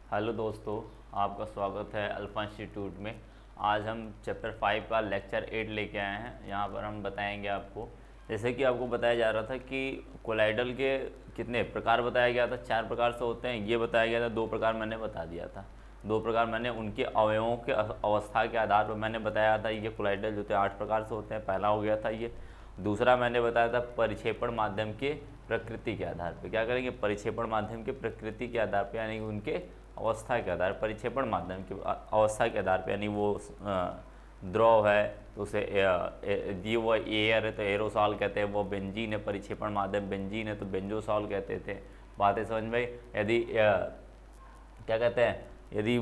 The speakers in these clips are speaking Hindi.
हेलो दोस्तों, आपका स्वागत है अल्फा इंस्टीट्यूट में। आज हम चैप्टर 5 का लेक्चर 8 लेके आए हैं। यहाँ पर हम बताएंगे आपको, जैसे कि आपको बताया जा रहा था कि कोलाइडल के कितने प्रकार बताया गया था, 4 प्रकार से होते हैं। ये बताया गया था 2 प्रकार मैंने बता दिया था। 2 प्रकार मैंने उनके अवयवों के अवस्था के आधार पर मैंने बताया था। ये कोलाइडल जो थे 8 प्रकार से होते हैं। पहला हो गया था ये। दूसरा मैंने बताया था परिक्षेपण माध्यम के प्रकृति के आधार पर। क्या करेंगे? परिक्षेपण माध्यम के प्रकृति के आधार पर, यानी उनके अवस्था के आधार, परिक्षेपण माध्यम की अवस्था के आधार पर, यानी वो द्रव है तो उसे जी वो एयर है तो एरोसॉल कहते हैं, वो बेंजीन है परिक्षेपण माध्यम बेंजीन है तो बेंजोसॉल कहते थे। बातें समझ में? यदि क्या कहते हैं, यदि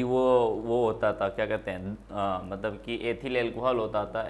वो होता था, क्या कहते हैं, मतलब कि एथिल एल्कोहल होता था,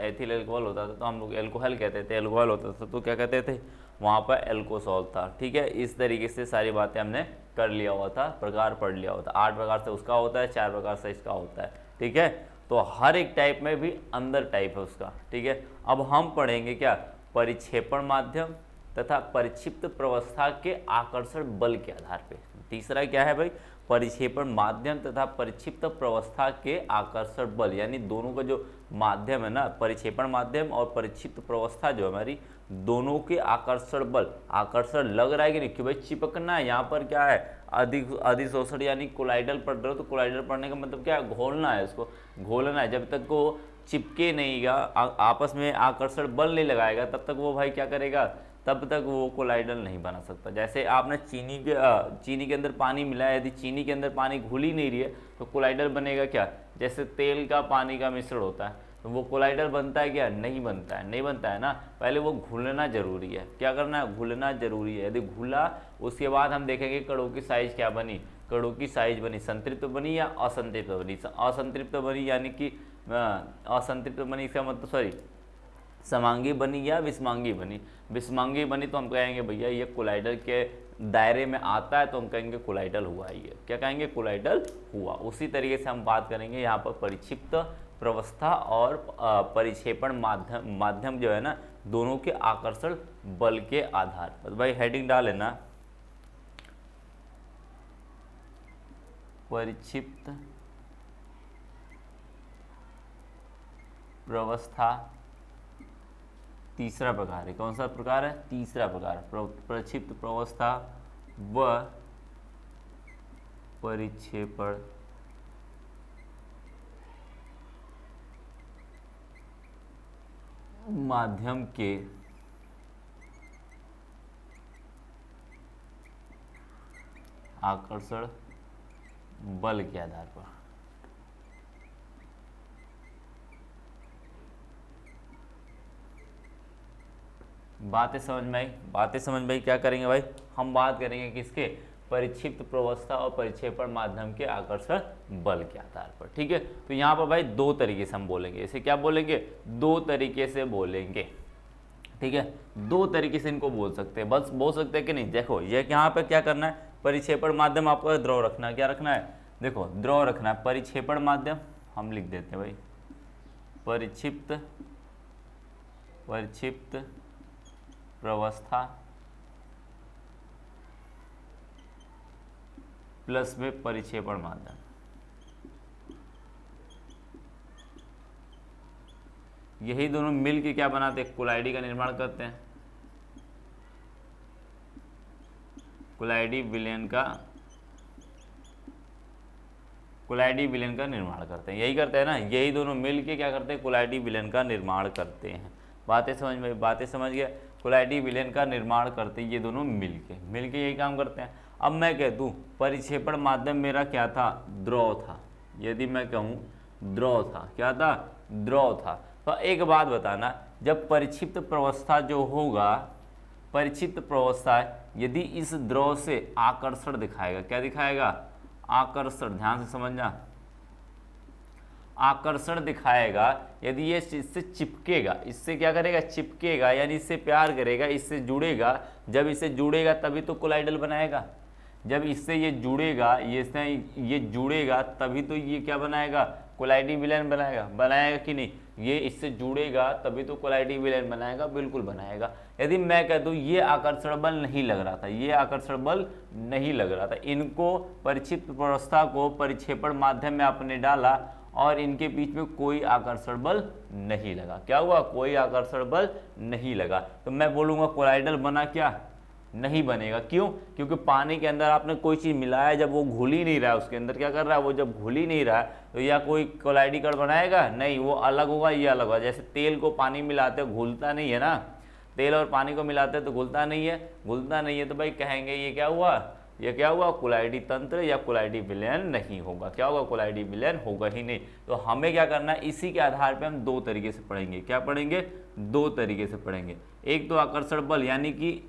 तो हम लोग एल्कोहल कहते थे। एल्कोहल होता था तो क्या कहते थे, वहाँ पर एल्कोसॉल था। ठीक है, इस तरीके से सारी बातें हमने कर लिया हुआ था, प्रकार पढ़ लिया हुआ था। 8 प्रकार से उसका होता है, 4 प्रकार से इसका होता है। ठीक है, तो हर एक टाइप में भी अंदर टाइप है उसका। ठीक है, अब हम पढ़ेंगे क्या, परिक्षेपण माध्यम तथा परिक्षिप्त प्रवस्था के आकर्षण बल के आधार पे। तीसरा क्या है भाई, परिक्षेपण माध्यम तथा परिक्षिप्त प्रवस्था के आकर्षण बल, यानी दोनों का जो माध्यम है ना, परिक्षेपण माध्यम और परिक्षिप्त प्रवस्था जो हमारी, दोनों के आकर्षण बल। आकर्षण लग रहा है कि नहीं, कि भाई चिपकना है। यहाँ पर क्या है, अधिशोषण यानी कोलाइडल पढ़ रहे हो तो कोलाइडल पढ़ने का मतलब क्या है, घोलना है, इसको घोलना है। जब तक वो चिपके नहींगा, आपस में आकर्षण बल नहीं लगाएगा, तब तक वो भाई क्या करेगा, तब तक वो कोलाइडल नहीं बना सकता। जैसे आपने चीनी के अंदर पानी मिलाया, यदि चीनी के अंदर पानी घुल ही नहीं रही है तो कोलाइडल बनेगा क्या? जैसे तेल का पानी का मिश्रण होता है तो वो कोलाइडल बनता है क्या? नहीं बनता है, नहीं बनता है ना। पहले वो घुलना जरूरी है। क्या करना है? घुलना जरूरी है। यदि घुला, उसके बाद हम देखेंगे कणों की साइज क्या बनी। कणों की साइज बनी संतृप्त बनी या असंतृप्त बनी। असंतृप्त बनी यानी कि असंतृप्त बनी, इसका मतलब सॉरी, समांगी बनी या विषमांगी बनी। विषमांगी बनी तो हम कहेंगे भैया ये कोलाइडल के दायरे में आता है, तो हम कहेंगे कोलाइडल हुआ। ये क्या कहेंगे? कोलाइडल हुआ। उसी तरीके से हम बात करेंगे यहाँ पर परिक्षिप्त प्रवस्था और परिक्षेपण माध्यम जो है ना, दोनों के आकर्षण बल के आधार पर। भाई हेडिंग डाल लेना, परिक्षिप्त प्रवस्था तीसरा प्रकार है। कौन सा प्रकार है? तीसरा प्रकार, परिक्षिप्त प्रवस्था व परिक्षेपण माध्यम के आकर्षण बल के आधार पर। बातें समझ में आई? बातें समझ में आई? क्या करेंगे भाई, हम बात करेंगे किसके, परिक्षिप्त प्रवस्था और परिक्षेपण माध्यम के आकर्षण बल के आधार पर। ठीक है, तो यहाँ पर भाई 2 तरीके से हम बोलेंगे। इसे क्या बोलेंगे? 2 तरीके से बोलेंगे। ठीक है, 2 तरीके से इनको बोल सकते हैं, बस बोल सकते हैं कि नहीं। देखो ये यहाँ पे क्या करना है, परिक्षेपण माध्यम आपको द्रव रखना है। क्या रखना है? देखो द्रव रखना है। परिक्षेपण माध्यम हम लिख देते हैं भाई, परिक्षिप्त प्रवस्था प्लस में परिक्षेपण माध्यम। यही दोनों मिल के क्या बनाते हैं? कोलाइडी का निर्माण करते हैं। कोलाइडी विलयन का निर्माण करते हैं। यही करते हैं ना, यही दोनों मिल के क्या करते हैं? कोलाइडी विलयन का निर्माण करते हैं। बातें समझ में? बातें समझ गया? कोलाइडी विलयन का निर्माण करते हैं ये दोनों मिलके यही काम करते हैं। अब मैं कह दूं परिक्षेपण माध्यम मेरा क्या था? द्रव था। यदि मैं कहूं द्रव था, क्या था? द्रव था। तो एक बात बताना, जब परिक्षिप्त प्रवस्था जो होगा, परिक्षिप्त प्रवस्था यदि इस द्रव से आकर्षण दिखाएगा, क्या दिखाएगा? आकर्षण, ध्यान से समझना, आकर्षण दिखाएगा। यदि ये इससे चिपकेगा, इससे क्या करेगा? चिपकेगा, यानी इससे प्यार करेगा, इससे जुड़ेगा। जब इससे जुड़ेगा तभी तो कोलाइडल बनाएगा। जब इससे ये जुड़ेगा, ये जुड़ेगा तभी तो ये क्या बनाएगा? कोलाइडी विलयन बनाएगा कि नहीं? ये इससे जुड़ेगा तभी तो कोलाइडिक विलयन बनाएगा, बिल्कुल बनाएगा। यदि मैं कह दूँ ये आकर्षण बल नहीं लग रहा था, ये आकर्षण बल नहीं लग रहा था, इनको परिचित प्रावस्था को परिक्षेपण माध्यम में आपने डाला और इनके बीच में कोई आकर्षण बल नहीं लगा, क्या हुआ, कोई आकर्षण बल नहीं लगा, तो मैं बोलूँगा कोलाइडल बना क्या, नहीं बनेगा। क्यों, क्योंकि पानी के अंदर आपने कोई चीज़ मिलाया, जब वो घुल ही नहीं रहा है, उसके अंदर क्या कर रहा है, वो जब घुल ही नहीं रहा है तो या कोई कोलाइडिकल बनाएगा, नहीं, वो अलग होगा, ये अलग होगा। जैसे तेल को पानी मिलाते हो घुलता नहीं है ना, तेल और पानी को मिलाते हैं तो घुलता नहीं है, घुलता नहीं है तो भाई कहेंगे ये क्या हुआ, ये क्या हुआ, कोलाइडी तंत्र या कोलाइडी विलयन नहीं होगा। क्या होगा, कोलाइडी विलयन होगा ही नहीं। तो हमें क्या करना है, इसी के आधार पे हम दो तरीके से पढ़ेंगे। क्या पढ़ेंगे, दो तरीके से पढ़ेंगे। एक तो आकर्षण बल यानी कि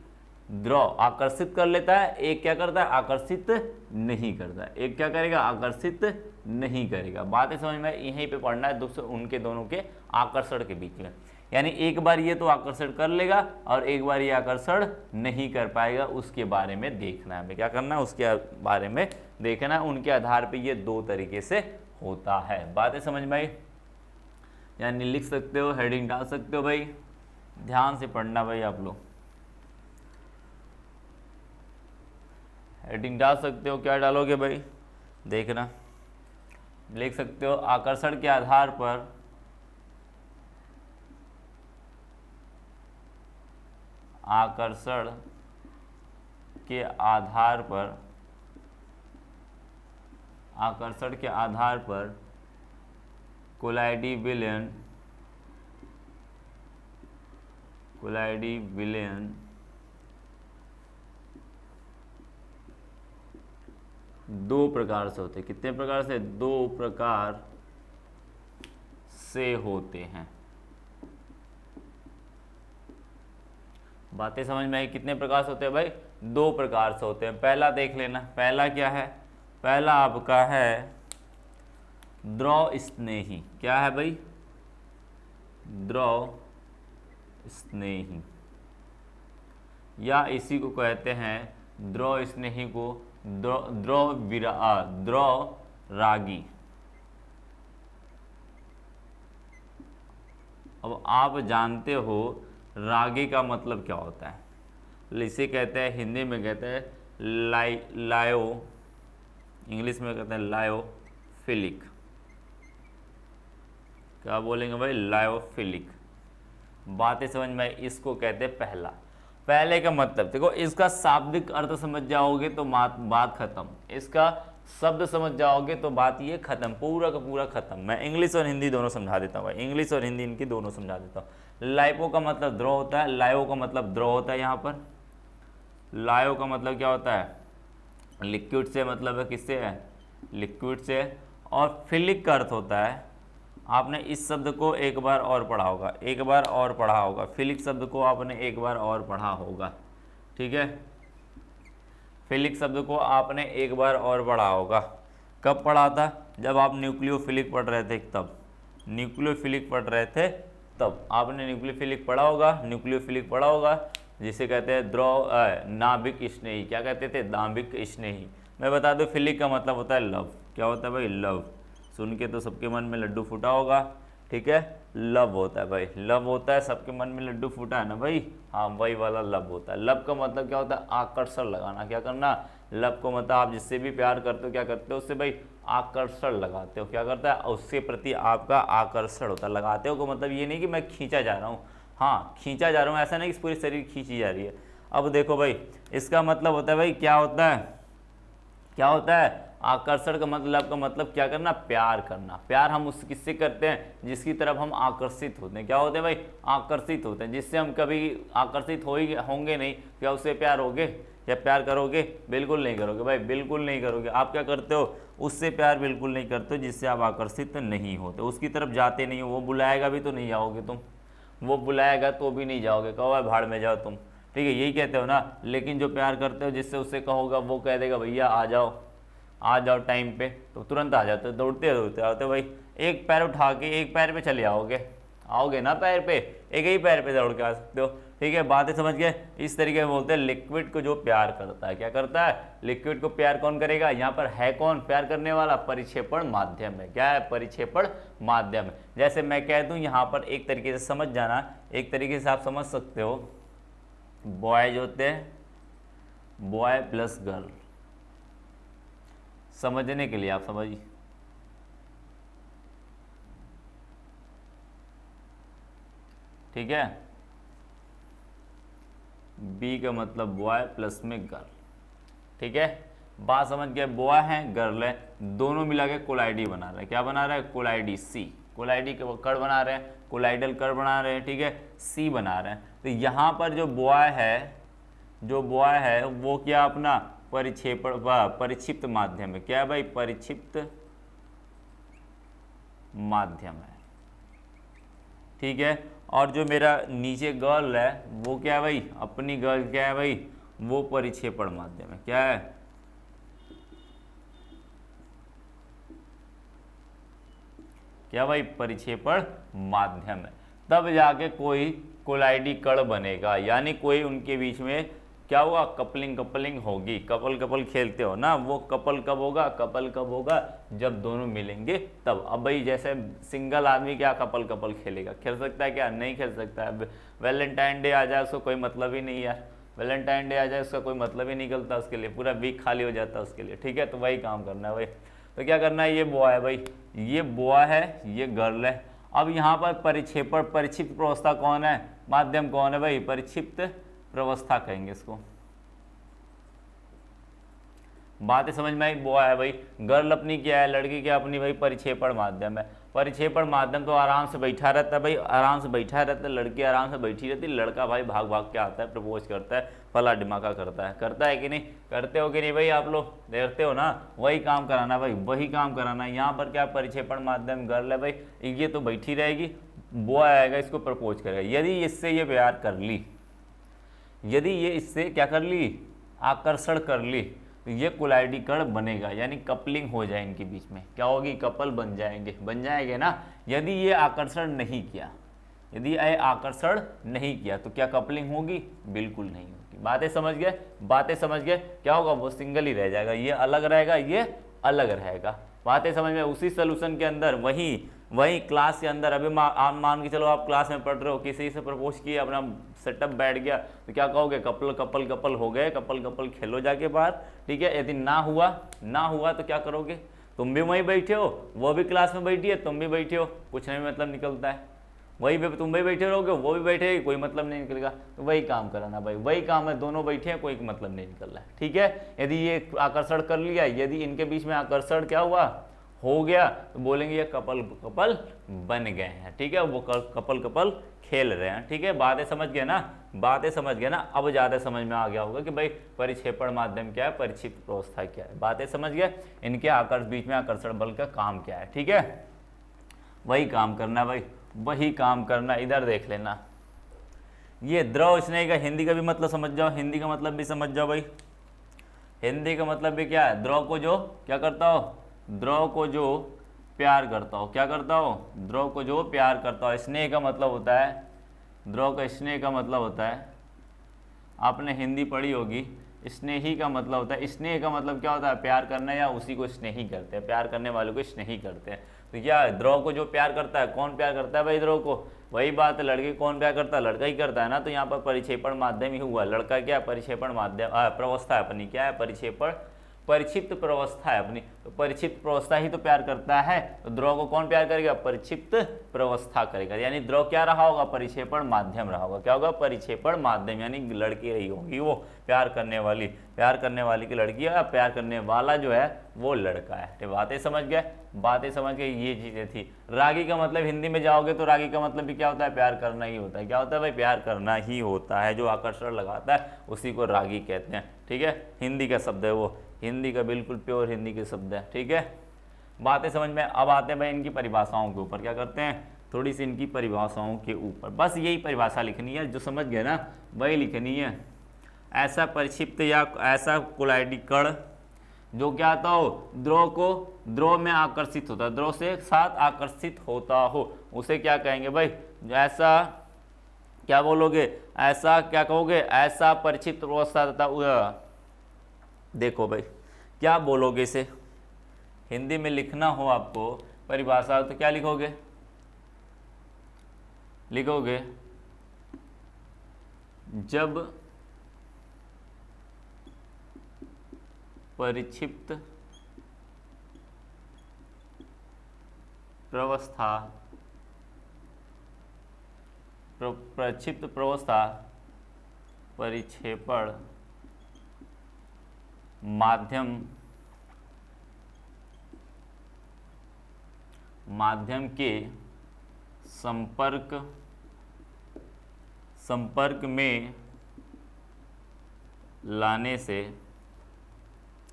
द्रव आकर्षित कर लेता है, एक क्या करता है, आकर्षित नहीं करता है। एक क्या करेगा, आकर्षित नहीं करेगा। बातें समझ में, यहीं पे पढ़ना है उनके दोनों के आकर्षण के बीच में। यानी एक बार ये तो आकर्षण कर लेगा और एक बार ये आकर्षण नहीं कर पाएगा, उसके बारे में देखना है हमें। क्या करना है, उसके बारे में देखना है। उनके आधार पे ये दो तरीके से होता है। बातें समझ में आई, यानी लिख सकते हो, हेडिंग डाल सकते हो भाई, ध्यान से पढ़ना भाई आप लोग, हेडिंग डाल सकते हो। क्या डालोगे भाई, देखना, लिख सकते हो आकर्षण के आधार पर आकर्षण के आधार पर आकर्षण के आधार पर कोलाइडी विलयन दो प्रकार से होते हैं। कितने प्रकार से, दो प्रकार से होते हैं। बातें समझ में आई, कितने प्रकार से होते हैं भाई, दो प्रकार से होते हैं। पहला देख लेना, पहला क्या है, पहला आपका है द्रव स्नेही। क्या है भाई, द्रव स्नेही, या इसी को कहते हैं द्रव स्नेही को द्रव रागी। अब आप जानते हो रागी का मतलब क्या होता है, इसे कहते हैं, हिंदी में कहते हैं लायो, इंग्लिश में कहते हैं लायोफिलिक। क्या बोलेंगे भाई, लायोफिलिक। बातें समझ में, इसको कहते हैं पहला। पहले का मतलब देखो, इसका शाब्दिक अर्थ समझ जाओगे तो बात खत्म, इसका शब्द समझ जाओगे तो बात ये खत्म, पूरा का पूरा खत्म। मैं इंग्लिश और हिंदी दोनों समझा देता हूँ भाई, इंग्लिश और हिंदी इनकी दोनों समझा देता हूँ। लाइपो का मतलब द्रव होता है, लायो का मतलब द्रव होता है। यहाँ पर लायो का मतलब क्या होता है, लिक्विड से मतलब है, किससे है, लिक्विड से। और फिलिक का अर्थ होता है, आपने इस शब्द को एक बार और पढ़ा होगा, एक बार और पढ़ा होगा, फिलिक शब्द को आपने एक बार और पढ़ा होगा, ठीक है। फिलिक शब्द को आपने एक बार और पढ़ा होगा। कब पढ़ा था, जब आप न्यूक्लियोफिलिक पढ़ रहे थे, तब न्यूक्लियोफिलिक पढ़ रहे थे तब आपने न्यूक्लियोफिलिक पढ़ा होगा, न्यूक्लियोफिलिक पढ़ा होगा, जिसे कहते हैं द्रव नाभिक स्नेही। क्या कहते थे, नाभिक स्नेही। मैं बता दूं, फिलिक का मतलब होता है लव। क्या होता है भाई, लव। सुन के तो सबके मन में लड्डू फूटा होगा, ठीक है, लव होता है भाई, लव होता है, सबके मन में लड्डू फूटा है ना भाई, हाँ वही वाला लव होता है। लव का मतलब क्या होता है, आकर्षण लगाना। क्या करना, लव को मतलब आप जिससे भी प्यार करते हो, क्या करते हो, उससे भाई आकर्षण लगाते हो। क्या करता है, उसके प्रति आपका आकर्षण होता है। लगाते हो को मतलब ये नहीं कि मैं खींचा जा रहा हूँ, हाँ खींचा जा रहा हूँ, ऐसा नहीं कि पूरी शरीर खींची जा रही है। अब देखो भाई, इसका मतलब होता है भाई, क्या होता है, क्या होता है, आकर्षण का मतलब क्या करना, प्यार करना। प्यार हम उस किससे करते हैं, जिसकी तरफ हम आकर्षित होते हैं। क्या होते हैं भाई, आकर्षित होते हैं। जिससे हम कभी आकर्षित होंगे नहीं, क्या उससे प्यार होगे या प्यार करोगे, बिल्कुल नहीं करोगे भाई, बिल्कुल नहीं करोगे। आप क्या करते हो, उससे प्यार बिल्कुल नहीं करते हो जिससे आप आकर्षित नहीं होते, उसकी तरफ जाते नहीं हो। वो बुलाएगा भी तो नहीं जाओगे तुम, वो बुलाएगा तो भी नहीं जाओगे, कहो भाड़ में जाओ तुम, ठीक है, यही कहते हो ना। लेकिन जो प्यार करते हो, जिससे उससे कहोगा, वो कह देगा भैया आ जाओ टाइम पे, तो तुरंत आ जाते हो, दौड़ते आओते भाई। एक पैर उठा के एक पैर पे चले आओगे ना, पैर पे एक ही पैर पे दौड़ के आ सकते हो, ठीक है, बातें समझ गए। इस तरीके में बोलते हैं लिक्विड को जो प्यार करता है, क्या करता है, लिक्विड को प्यार कौन करेगा, यहाँ पर है कौन प्यार करने वाला, परिक्षेपण माध्यम है। क्या है, परिक्षेपण माध्यम है। जैसे मैं कह दूं यहाँ पर एक तरीके से समझ जाना, एक तरीके से आप समझ सकते हो, बॉयज होते हैं, बॉय प्लस गर्ल, समझने के लिए आप समझिए, ठीक है, बी का मतलब बॉय प्लस में गर्ल, ठीक है, बात समझ गए। बॉय है गर्ल है, दोनों मिला के कोलाइडी बना रहे हैं। क्या बना रहे हैं, कोलाइडी सी, कोलाइडी के कण बना रहे हैं, कोलाइडल कण बना रहे हैं, ठीक है, सी बना रहे हैं। तो यहाँ पर जो बॉय है वो क्या अपना परिक्षेपण परिक्षिप्त माध्यम है। क्या है भाई, परिक्षिप्त माध्यम है, ठीक है। और जो मेरा नीचे गर्ल है वो क्या है भाई, अपनी गर्ल क्या है भाई, वो परिक्षेपण माध्यम है। क्या है, क्या भाई, परिक्षेपण माध्यम है। तब जाके कोई कोलाइडी कण बनेगा, यानी कोई उनके बीच में क्या होगा, कपलिंग होगी। कपल खेलते हो ना, वो कपल कब होगा, जब दोनों मिलेंगे तब। अब भाई जैसे सिंगल आदमी क्या कपल खेलेगा, खेल सकता है क्या, नहीं खेल सकता है। वैलेंटाइन डे आ जाए उसको कोई मतलब ही नहीं यार, वैलेंटाइन डे आ जाए उसका कोई मतलब ही निकलता उसके लिए, पूरा वीक खाली हो जाता है उसके लिए, ठीक है। तो वही काम करना है भाई। तो क्या करना है, ये बॉय है भाई, ये बॉय है, ये गर्ल है। अब यहाँ पर परिक्षिप्त प्रवस्था कौन है, माध्यम कौन है भाई, परिक्षिप्त प्रवस्था कहेंगे इसको। बातें समझ में आई, बॉय है भाई, गर्ल अपनी क्या है, लड़की क्या अपनी भाई, परिक्षेपण माध्यम है। परिक्षेपण माध्यम तो आराम से बैठा रहता है भाई, आराम से बैठा रहता है, लड़की आराम से बैठी रहती है, लड़का भाई भाग के आता है, प्रपोज करता है, फला डिमाका करता है कि नहीं, करते हो कि नहीं भाई, आप लोग देखते हो ना, वही काम कराना भाई, वही काम कराना। यहाँ पर क्या परिक्षेपण माध्यम गर्ल है भाई, ये तो बैठी रहेगी, बॉय आएगा इसको प्रपोज करेगा। यदि इससे ये प्यार कर ली, यदि ये इससे क्या कर ली, आकर्षण कर ली, तो ये कोलाइडी कण बनेगा, यानी कपलिंग हो जाए इनके बीच में, क्या होगी, कपल बन जाएंगे ना। यदि ये आकर्षण नहीं किया, यदि ये आकर्षण नहीं किया तो क्या कपलिंग होगी, बिल्कुल नहीं होगी। बातें समझ गए, क्या होगा, वो सिंगल ही रह जाएगा, ये अलग रहेगा, ये अलग रहेगा। बातें समझ में। उसी सोल्यूशन के अंदर वही क्लास के अंदर अभी मान के चलो आप क्लास में पढ़ रहे हो, किसी से प्रपोज किया, अपना सेटअप बैठ गया, तो क्या कहोगे, कपल हो गए, कपल खेलो जाके बाहर, ठीक है। यदि ना हुआ तो क्या करोगे, तुम भी वहीं बैठे हो, वो भी क्लास में बैठी है, तुम भी बैठे हो, पूछने में मतलब निकलता है, वही पे तुम भी बैठे रहोगे, वो भी बैठे, कोई मतलब नहीं निकलेगा। तो वही काम कराना भाई, वही काम है, दोनों बैठे हैं, कोई मतलब नहीं निकल रहा है, ठीक है। यदि ये आकर्षण कर लिया, यदि इनके बीच में आकर्षण क्या हुआ, हो गया, तो बोलेंगे ये कपल बन गए हैं, ठीक है, वो कपल खेल रहे हैं, ठीक है। बातें समझ गए ना, अब ज़्यादा समझ में आ गया होगा कि भाई परिक्षेपण माध्यम क्या है, परिक्षिप्त प्रवस्था क्या है। बातें समझ गए, इनके बीच में आकर्षण बल का काम क्या है, ठीक है। वही काम करना भाई, वही काम करना। इधर देख लेना, ये द्रव स्नेह का हिंदी का भी मतलब समझ जाओ, हिंदी का मतलब भी समझ जाओ भाई। हिंदी का मतलब भी क्या है, द्रव को जो क्या करता हो, द्रव को जो प्यार करता हो, क्या करता हो, द्रव को जो प्यार करता हो। स्नेह का मतलब होता है, द्रव का स्नेह का मतलब होता है, आपने हिंदी पढ़ी होगी, स्नेही का मतलब होता है, स्नेह का मतलब क्या होता है, प्यार करना, या उसी को स्नेही करते हैं, प्यार करने वालों को स्नेही करते हैं। तो क्या द्रव को जो प्यार करता है, कौन प्यार करता है भाई द्रव को, वही बात है, लड़के कौन प्यार करता है, लड़का ही करता है ना। तो यहाँ पर परिक्षेपण माध्यम ही हुआ, लड़का क्या परिक्षेपण माध्यम प्रवस्था है अपनी, क्या है परिक्षिप्त प्रवस्था है अपनी। तो परिक्षिप्त प्रवस्था ही तो प्यार करता है, तो द्रव को कौन प्यार करेगा, परिक्षिप्त प्रवस्था करेगा। यानी द्रव क्या रहा होगा, परिक्षेपण माध्यम रहा होगा। क्या होगा, परिक्षेपण माध्यम, यानी लड़की रही होगी वो प्यार करने वाली की लड़की है, प्यार करने वाला जो है वो लड़का है। तो बातें समझ गए, ये चीजें थी। रागी का मतलब हिंदी में जाओगे तो रागी का मतलब भी क्या होता है, प्यार करना ही होता है। क्या होता है भाई, प्यार करना ही होता है, जो आकर्षण लगाता है उसी को रागी कहते हैं, ठीक है। हिंदी का शब्द है वो, हिंदी का बिल्कुल प्योर हिंदी के शब्द है, ठीक है। बातें समझ में। अब आते हैं भाई इनकी परिभाषाओं के ऊपर, क्या करते हैं, थोड़ी सी इनकी परिभाषाओं के ऊपर, बस यही परिभाषा लिखनी है, जो समझ गए ना वही लिखनी है। ऐसा परिक्षिप्त या ऐसा कोलाइडी कण जो क्या होता हो, द्रव में आकर्षित होता है, द्रव से साथ आकर्षित होता हो, उसे क्या कहेंगे भाई, ऐसा क्या बोलोगे, ऐसा क्या कहोगे, ऐसा परिचित अवस्था तथा देखो भाई क्या बोलोगे इसे, हिंदी में लिखना हो आपको परिभाषा तो क्या लिखोगे, लिखोगे जब परिक्षिप्त प्रवस्था प्रक्षिप्त प्रवस्था परिक्षेपण माध्यम के संपर्क में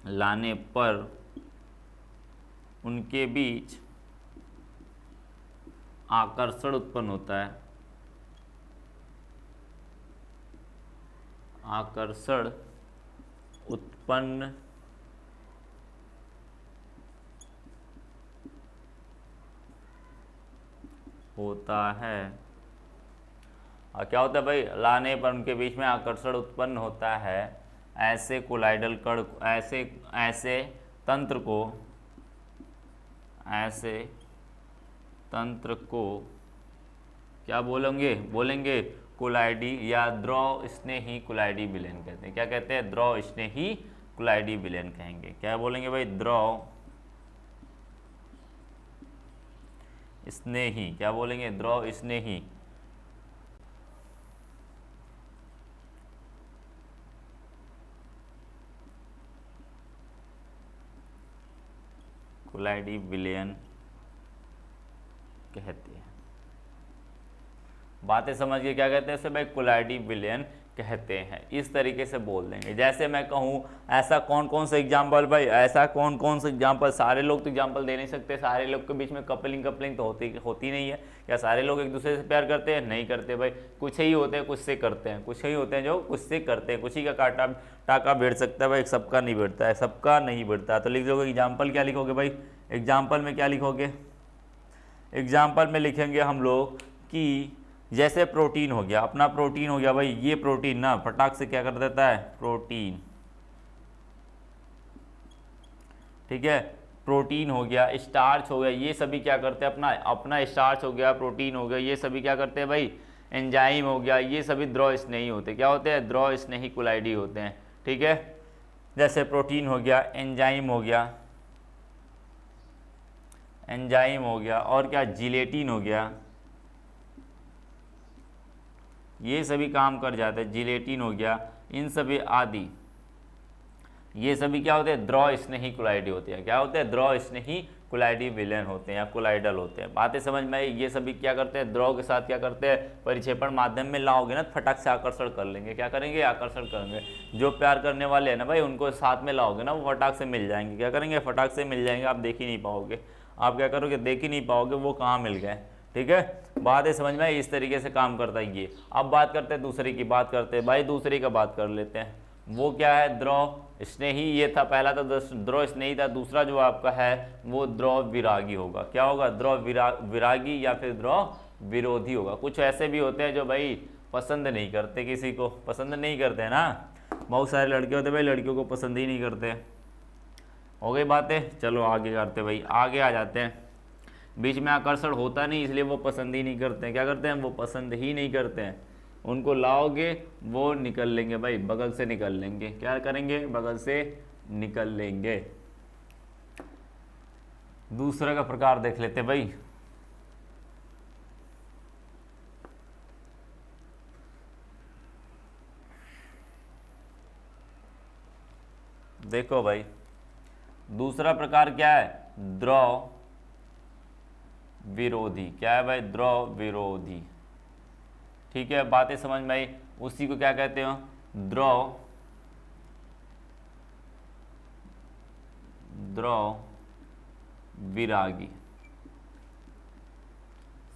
लाने पर उनके बीच आकर्षण उत्पन्न होता है, आकर्षण उत्पन्न होता है। और क्या होता है भाई, लाने पर उनके बीच में आकर्षण उत्पन्न होता है, ऐसे कोलाइडल कण, ऐसे तंत्र को क्या बोलेंगे कोलाइडी या द्रव स्नेही कोलाइडी विलयन कहते हैं। क्या कहते हैं, द्रव स्नेही कोलाइडी विलयन कहेंगे। क्या बोलेंगे भाई, द्रव स्नेही, क्या बोलेंगे, द्रव स्नेही कोलाइडी विलयन कहते हैं। बातें समझ के क्या कहते हैं इसे भाई, कोलाइडी विलयन कहते हैं। इस तरीके से बोल देंगे। जैसे मैं कहूँ ऐसा कौन कौन सा एग्जाम्पल भाई, ऐसा कौन कौन सा एग्जाम्पल, सारे लोग तो एग्जाम्पल दे नहीं सकते, सारे लोग के बीच में कपलिंग तो होती नहीं है। क्या सारे लोग एक दूसरे से प्यार करते हैं, नहीं करते भाई, कुछ ही होते हैं कुछ से करते हैं, कुछ ही होते हैं जो कुछ से करते हैं, कुछ ही का काटा टाका भिड़ सकता है भाई, सबका नहीं भिड़ता है, सबका नहीं भिड़ता। तो लिख दोगे एग्जाम्पल, क्या लिखोगे भाई, एग्जाम्पल में क्या लिखोगे, एग्जाम्पल में लिखेंगे हम लोग कि जैसे प्रोटीन हो गया, अपना प्रोटीन हो गया भाई, ये प्रोटीन ना फटाक से क्या कर देता है, प्रोटीन, ठीक है, प्रोटीन हो गया, स्टार्च हो गया, ये सभी क्या करते हैं, अपना स्टार्च हो गया, प्रोटीन हो गया, ये सभी क्या करते हैं भाई, एंजाइम हो गया, ये सभी द्रव स्नेही होते, क्या होते हैं, द्रव स्नेही कोलाइडी होते हैं। ठीक है, जैसे प्रोटीन हो गया, एंजाइम हो गया, और क्या, जिलेटिन हो गया, ये सभी काम कर जाते हैं, जिलेटिन हो गया, इन सभी आदि, ये सभी क्या होते हैं, द्रव स्नेही कोलाइडी होते हैं। क्या होते हैं, द्रव स्नेही कोलाइडी विलयन होते हैं या कोलाइडल होते हैं। बातें समझ में आई। ये सभी क्या करते हैं, द्रव के साथ क्या करते हैं, परिक्षेपण माध्यम में लाओगे ना, फटाक से आकर्षण कर लेंगे। क्या करेंगे, आकर्षण करेंगे। जो प्यार करने वाले हैं ना भाई, उनको साथ में लाओगे ना, वो फटाक से मिल जाएंगे। क्या करेंगे, फटाक से मिल जाएंगे, आप देख ही नहीं पाओगे। आप क्या करोगे, देख ही नहीं पाओगे वो कहाँ मिल गए। ठीक है, बात है समझ में आई। इस तरीके से काम करता है ये। अब बात करते हैं दूसरे की, बात करते हैं भाई दूसरे का, बात कर लेते हैं। वो क्या है, द्रव स्नेही। ये था पहला, तो द्रव स्नेही था। दूसरा जो आपका है वो द्रव विरागी होगा। क्या होगा, द्रव विरागी या फिर द्रव विरोधी होगा। कुछ ऐसे भी होते हैं जो भाई पसंद नहीं करते, किसी को पसंद नहीं करते हैं ना। बहुत सारे लड़के होते हैं भाई, लड़कियों को पसंद ही नहीं करते। हो गई बातें, चलो आगे करते भाई, आगे आ जाते हैं। बीच में आकर्षण होता नहीं, इसलिए वो पसंद ही नहीं करते हैं। क्या करते हैं, वो पसंद ही नहीं करते हैं। उनको लाओगे वो निकल लेंगे भाई, बगल से निकल लेंगे। क्या करेंगे, बगल से निकल लेंगे। दूसरा का प्रकार देख लेते भाई। देखो भाई, दूसरा प्रकार क्या है, द्रव विरोधी। क्या है भाई, द्रव विरोधी। ठीक है, बातें समझ में आई। उसी को क्या कहते हो, द्रव विरागी।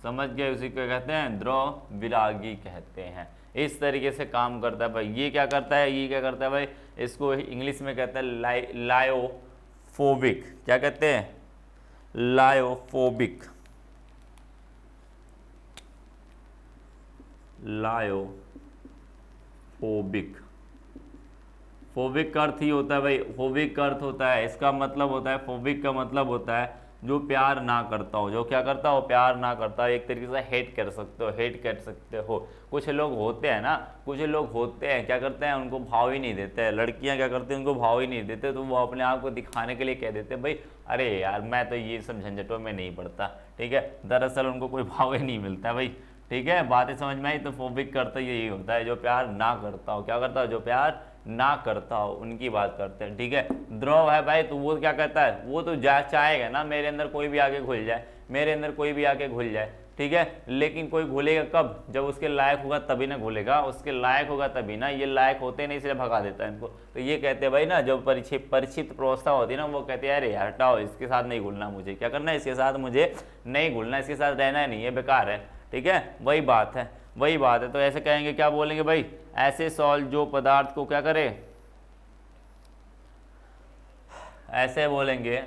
समझ गए, उसी को कहते हैं द्रव विरागी कहते हैं। इस तरीके से काम करता है भाई। ये क्या करता है, ये क्या करता है भाई, इसको इंग्लिश में कहते हैं लायोफोबिक। क्या कहते हैं, लायोफोबिक। लायोफोबिक। फोबिक का अर्थ ही होता है भाई, फोबिक का अर्थ होता है, इसका मतलब होता है, फोबिक का मतलब होता है जो प्यार ना करता हो, जो क्या करता हो, प्यार ना करता हो, एक तरीके से हेट कर सकते हो, हेट कर सकते हो। कुछ लोग होते हैं ना, कुछ लोग होते हैं क्या करते हैं, उनको भाव ही नहीं देते हैं, लड़कियां क्या करती हैं, उनको भाव ही नहीं देते, तो वो अपने आप को दिखाने के लिए कह देते हैं भाई अरे यार मैं तो ये सब झंझटों में नहीं पड़ता, ठीक है, दरअसल उनको कोई भाव ही नहीं मिलता भाई, ठीक है, बातें समझ में आई। तो फोबिक करता यही होता है जो प्यार ना करता हो, क्या करता हो, जो प्यार ना करता हो, उनकी बात करते हैं, ठीक है। ध्रुव है भाई, तो वो क्या कहता है, वो तो चाहेगा ना मेरे अंदर कोई भी आके घुल जाए, मेरे अंदर कोई भी आके घुल जाए, ठीक है, लेकिन कोई घुलेगा कब, जब उसके लायक होगा तभी ना घुलेगा, उसके लायक होगा तभी ना, ये लायक होते नहीं इसलिए भगा देता है इनको। तो ये कहते हैं भाई ना, जब परिचित प्रावस्था होती है ना, वो कहते हैं अरे यार हटाओ, इसके साथ नहीं घुलना, मुझे क्या करना है, इसके साथ मुझे नहीं घुलना, इसके साथ रहना नहीं है, बेकार है, ठीक है, वही बात है, वही बात है। तो ऐसे कहेंगे, क्या बोलेंगे भाई, ऐसे सॉल्व जो पदार्थ को क्या करे, ऐसे बोलेंगे,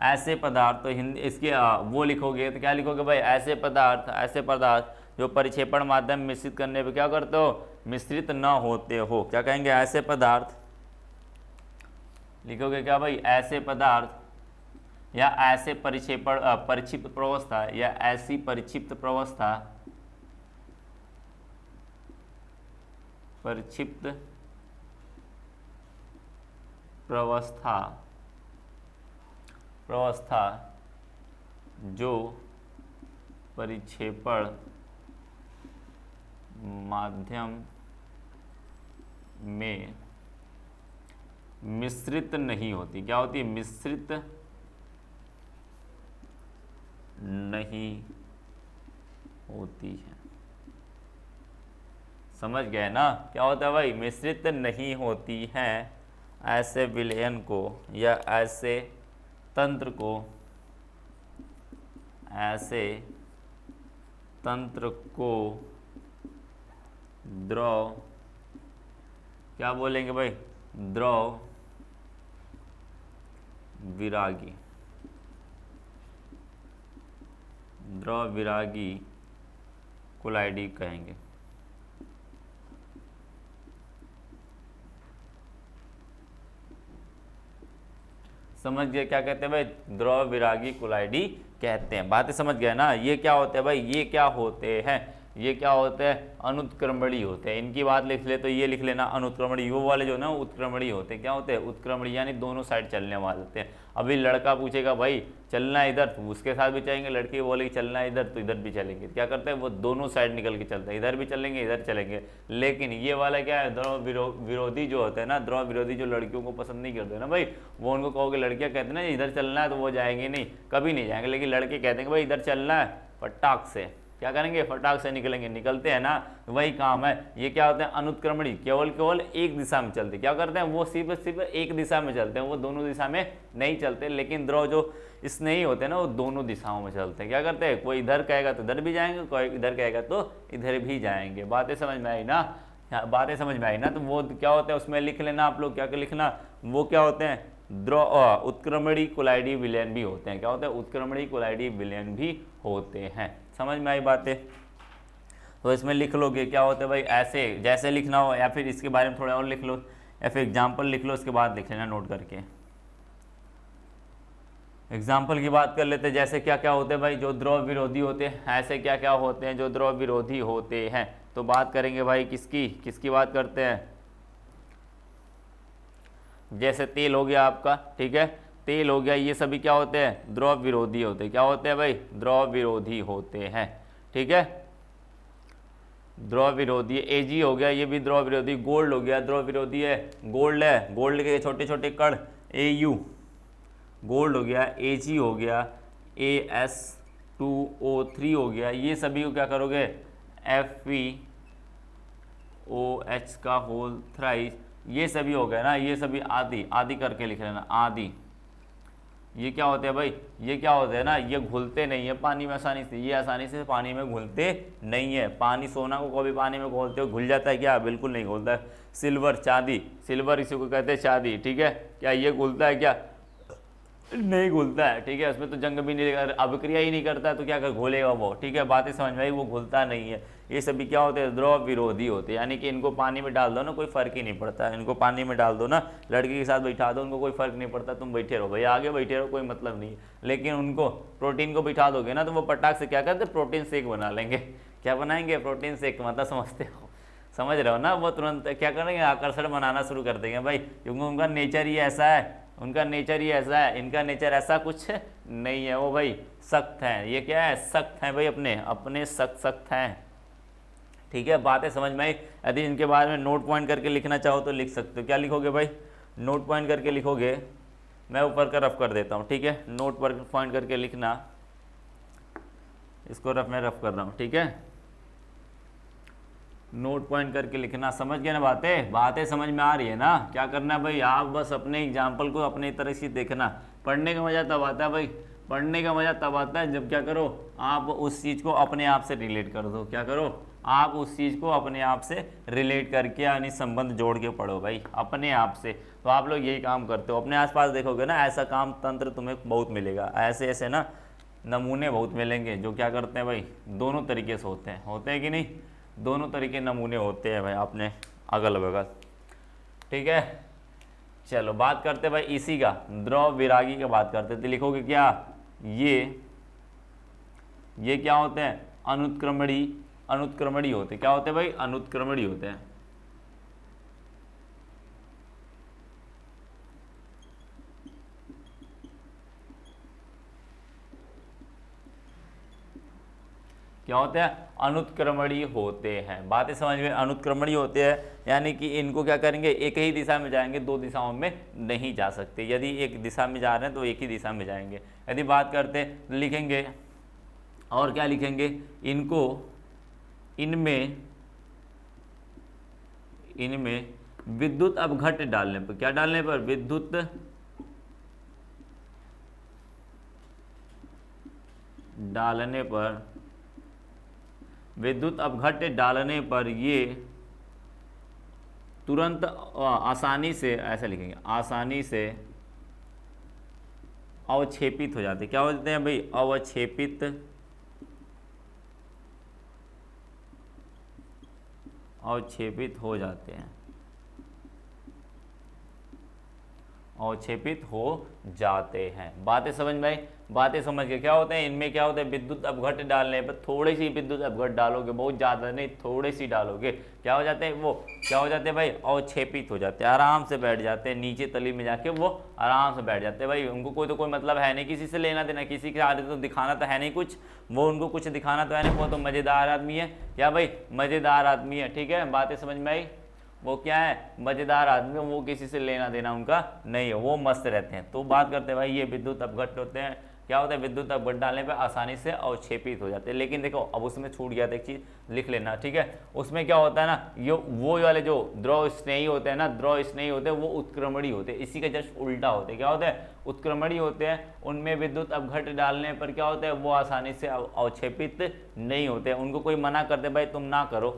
ऐसे पदार्थ, तो हिंदी इसके वो लिखोगे तो क्या लिखोगे भाई, ऐसे पदार्थ, ऐसे पदार्थ जो परिक्षेपण माध्यम मिश्रित करने पे क्या करते हो, मिश्रित न होते हो, क्या कहेंगे, ऐसे पदार्थ लिखोगे, क्या भाई, ऐसे पदार्थ या ऐसे परिक्षेपण परिक्षिप्त प्रावस्था या ऐसी परिक्षिप्त प्रावस्था, परिक्षिप्त प्रावस्था, प्रावस्था जो परिक्षेपण माध्यम में मिश्रित नहीं होती, क्या होती है, मिश्रित नहीं होती है, समझ गए ना, क्या होता है भाई, मिश्रित नहीं होती है, ऐसे विलयन को या ऐसे तंत्र को, ऐसे तंत्र को द्रव, क्या बोलेंगे भाई, द्रव विरागी, द्रव विरागी कोलाइडी कहेंगे। समझ गए क्या कहते हैं भाई, द्रव विरागी कोलाइडी कहते हैं, बातें समझ गए ना। ये क्या होते हैं भाई, ये क्या होते हैं, ये क्या होते हैं, अनुत्क्रमणीय होते हैं, इनकी बात लिख ले तो ये लिख लेना अनुत्क्रमणीय, वो वाले जो ना उत्क्रमणीय होते हैं, क्या होते हैं, उत्क्रमणीय, यानी दोनों साइड चलने वाले होते हैं। अभी लड़का पूछेगा भाई चलना इधर, तो उसके साथ भी चलेंगे, लड़की बोलेगी चलना इधर, तो इधर भी चलेंगे, क्या करते हैं, वो दोनों साइड निकल के चलते हैं, इधर भी चलेंगे इधर चलेंगे। लेकिन ये वाला क्या है, द्रव विरोधी जो होता है ना, द्रव विरोधी जो लड़कियों को पसंद नहीं करते ना भाई, वो उनको कहोगे, लड़कियां कहते हैं ना इधर चलना है, तो वो जाएंगे नहीं, कभी नहीं जाएंगे, लेकिन लड़के कहते हैं भाई इधर चलना है, फटाक से क्या करेंगे, फटाक से निकलेंगे, निकलते हैं ना, वही काम है। ये क्या होते हैं, अनुत्क्रमणी, केवल केवल एक दिशा में चलते, क्या करते हैं, वो सिर्फ एक दिशा में चलते हैं, वो दोनों दिशा में नहीं चलते। लेकिन द्रव जो स्नेही होते हैं ना, वो दोनों दिशाओं में चलते हैं, क्या करते हैं, कोई इधर कहेगा तो इधर भी जाएंगे, कोई इधर कहेगा तो इधर भी जाएंगे। बातें समझ में आई ना, बातें समझ में आई ना। तो वो क्या होते हैं, उसमें लिख लेना आप लोग, क्या लिखना, वो क्या होते हैं, द्रव उत्क्रमणी कोलाइडी विलयन भी होते हैं, क्या होते हैं, उत्क्रमणी कोलाइडी विलयन भी होते हैं। समझ में आई बातें, तो इसमें लिख लोगे क्या होता है भाई, ऐसे जैसे लिखना हो, या फिर इसके बारे में थोड़ा और लिख लो, या फिर एग्जाम्पल लिख लो, उसके बाद लिख लेना नोट करके। एग्जाम्पल की बात कर लेते हैं, जैसे क्या क्या होते हैं भाई, जो द्रव विरोधी होते हैं, ऐसे क्या क्या होते हैं जो द्रव विरोधी होते हैं। तो बात करेंगे भाई किसकी, किसकी बात करते हैं, जैसे तेल हो गया आपका, ठीक है, तेल हो गया, ये सभी क्या होते हैं, द्रव विरोधी होते हैं, क्या होते हैं भाई, द्रव विरोधी होते हैं, ठीक है, द्रव विरोधी। एजी हो गया, ये भी द्रव विरोधी। गोल्ड हो गया, द्रव विरोधी है, गोल्ड है, गोल्ड के छोटे छोटे कण AU, गोल्ड हो गया, AG हो गया, AS2O3 हो गया, ये सभी को क्या करोगे, FeOH का होल थ्राइस, ये सभी हो गया ना, ये सभी आदि, आदि करके लिख लेना, आदि। ये क्या होते हैं भाई, ये क्या होते हैं ना, ये घुलते नहीं है पानी में आसानी से, ये आसानी से पानी में घुलते नहीं है। पानी, सोना को कभी पानी में घोलते हो घुल जाता है क्या, बिल्कुल नहीं घुलता है। सिल्वर, चांदी, सिल्वर इसी को कहते हैं चांदी, ठीक है, क्या ये घुलता है क्या, नहीं घुलता है, ठीक है, उसमें तो जंग भी नहीं, अभिक्रिया ही नहीं करता है, तो क्या घोलेगा वो, ठीक है, बातें समझ में आई, वो घुलता नहीं है। ये सभी क्या होते हैं, द्रव विरोधी होते हैं, यानी कि इनको पानी में डाल दो ना कोई फर्क ही नहीं पड़ता, इनको पानी में डाल दो ना, लड़की के साथ बैठा दो, उनको कोई फर्क नहीं पड़ता, तुम बैठे रहो भाई, आगे बैठे रहो, कोई मतलब नहीं है। लेकिन उनको प्रोटीन को बिठा दोगे ना तो वो पटाख से क्या करते, प्रोटीन शेक बना लेंगे। क्या बनाएंगे, प्रोटीन शेक, मतलब समझते हो, समझ रहे हो ना, वो तुरंत क्या करेंगे, आकर्षण बनाना शुरू कर देंगे भाई, क्योंकि उनका नेचर ही ऐसा है, उनका नेचर ही ऐसा है, इनका नेचर ऐसा कुछ नहीं है, वो भाई सख्त हैं, ये क्या है, सख्त हैं भाई, अपने अपने सख्त हैं। ठीक है, बातें समझ में आई। यदि इनके बारे में नोट पॉइंट करके लिखना चाहो तो लिख सकते हो। क्या लिखोगे भाई, नोट पॉइंट करके लिखोगे, मैं ऊपर का रफ कर देता हूँ। ठीक है, नोट पर पॉइंट करके लिखना, इसको रफ में रफ कर रहा हूँ। ठीक है, नोट पॉइंट करके लिखना, समझ गए ना, बातें समझ में आ रही है ना। क्या करना है भाई, आप बस अपने एग्जाम्पल को अपनी तरह से देखना। पढ़ने का मज़ा तब आता है भाई, पढ़ने का मज़ा तब आता है जब क्या करो, आप उस चीज़ को अपने आप से रिलेट कर दो। क्या करो, आप उस चीज़ को अपने आप से रिलेट करके यानी संबंध जोड़ के पढ़ो भाई, अपने आप से। तो आप लोग यही काम करते हो, अपने आसपास देखोगे ना, ऐसा काम तंत्र तुम्हें बहुत मिलेगा, ऐसे ऐसे ना नमूने बहुत मिलेंगे जो क्या करते हैं भाई, दोनों तरीके से होते हैं कि नहीं, दोनों तरीके नमूने होते हैं भाई अपने अगल बगल। ठीक है, चलो बात करते भाई इसी का, द्रव विरागी का बात करते थे। लिखोगे क्या, ये क्या होते हैं, अनुत्क्रमणी होते। क्या होते हैं भाई, अनुत्क्रमणी होते हैं। क्या होते हैं, अनुत्क्रमणी होते हैं। बातें समझ में, अनुत्क्रमणी होते हैं यानी कि इनको क्या करेंगे, एक ही दिशा में जाएंगे, दो दिशाओं में नहीं जा सकते। यदि एक दिशा में जा रहे हैं तो एक ही दिशा में जाएंगे। यदि बात करते हैं लिखेंगे, और क्या लिखेंगे, इनको इनमें विद्युत अपघट्य डालने पर, क्या डालने पर, विद्युत अपघट्य डालने पर ये तुरंत आसानी से, ऐसा लिखेंगे, आसानी से अवक्षेपित हो जाते। क्या हो जाते हैं भाई, अवक्षेपित हो जाते हैं, अवक्षेपित हो जाते हैं। बातें समझ में आई, बातें समझ के। क्या होते हैं इनमें, क्या होता है, विद्युत अपघट्य डालने पर थोड़ी सी विद्युत अपघट्य डालोगे, बहुत ज़्यादा नहीं, थोड़ी सी डालोगे, क्या हो जाते हैं वो, क्या हो जाते हैं भाई, अवक्षेपित हो जाते हैं, आराम से बैठ जाते हैं, नीचे तली में जाके वो आराम से बैठ जाते हैं भाई। उनको कोई तो कोई मतलब है नहीं किसी से लेना देना, किसी के आगे तो दिखाना तो है नहीं कुछ, वो उनको कुछ दिखाना तो है नहीं, वो तो मज़ेदार आदमी है। क्या भाई, मज़ेदार आदमी है। ठीक है, बातें समझ में आई, वो क्या है, मज़ेदार आदमी, वो किसी से लेना देना उनका नहीं है, वो मस्त रहते हैं। तो बात करते हैं भाई, ये विद्युत अपघट्य होते हैं। क्या होता है, विद्युत अपघट्य डालने पर आसानी से अवक्षेपित हो जाते हैं। लेकिन देखो अब उसमें छूट गया था एक चीज़, लिख लेना। ठीक है, उसमें क्या होता है ना, ये वो वाले जो द्रव स्नेही होते हैं ना, द्रव स्नेही होते हैं, वो उत्क्रमणी होते हैं, इसी का जस्ट उल्टा होते हैं। क्या होते हैं, उत्क्रमणी होते हैं, उनमें विद्युत अपघट्य डालने पर क्या होता है, वो आसानी से अवक्षेपित नहीं होते। उनको कोई मना करते भाई तुम ना करो,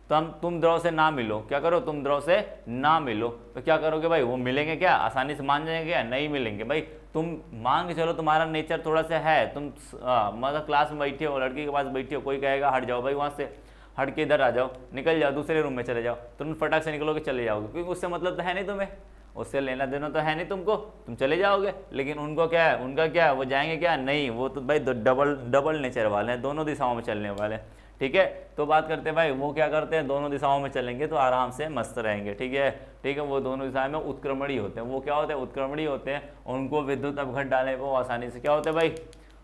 तुम द्रव से ना मिलो, क्या करो, तुम द्रव से ना मिलो, तो क्या करोगे भाई, वो मिलेंगे क्या, आसानी से मान जाएंगे क्या, नहीं मिलेंगे भाई। तुम मान के चलो तुम्हारा नेचर थोड़ा सा है, तुम मतलब क्लास में बैठे हो, लड़की के पास बैठे हो, कोई कहेगा हट जाओ भाई, वहाँ से हट के इधर आ जाओ, निकल जाओ, दूसरे रूम में चले जाओ, तुम फटाक से निकलोगे, चले जाओगे, क्योंकि उससे मतलब तो है नहीं तुम्हें, उससे लेना देना तो है नहीं तुमको, तुम चले जाओगे। लेकिन उनको क्या है, उनका क्या है, वो जाएंगे क्या, नहीं, वो तो भाई डबल नेचर वाले हैं, दोनों दिशाओं में चलने वाले हैं। ठीक है, तो बात करते हैं भाई, वो क्या करते हैं, दोनों दिशाओं में चलेंगे तो आराम से मस्त रहेंगे। ठीक है, वो दोनों दिशाओं में उत्क्रमणी होते हैं। वो क्या होते हैं, उत्क्रमणी होते हैं, उनको विद्युत अपघट्य डालने पर वो आसानी से क्या होते हैं भाई,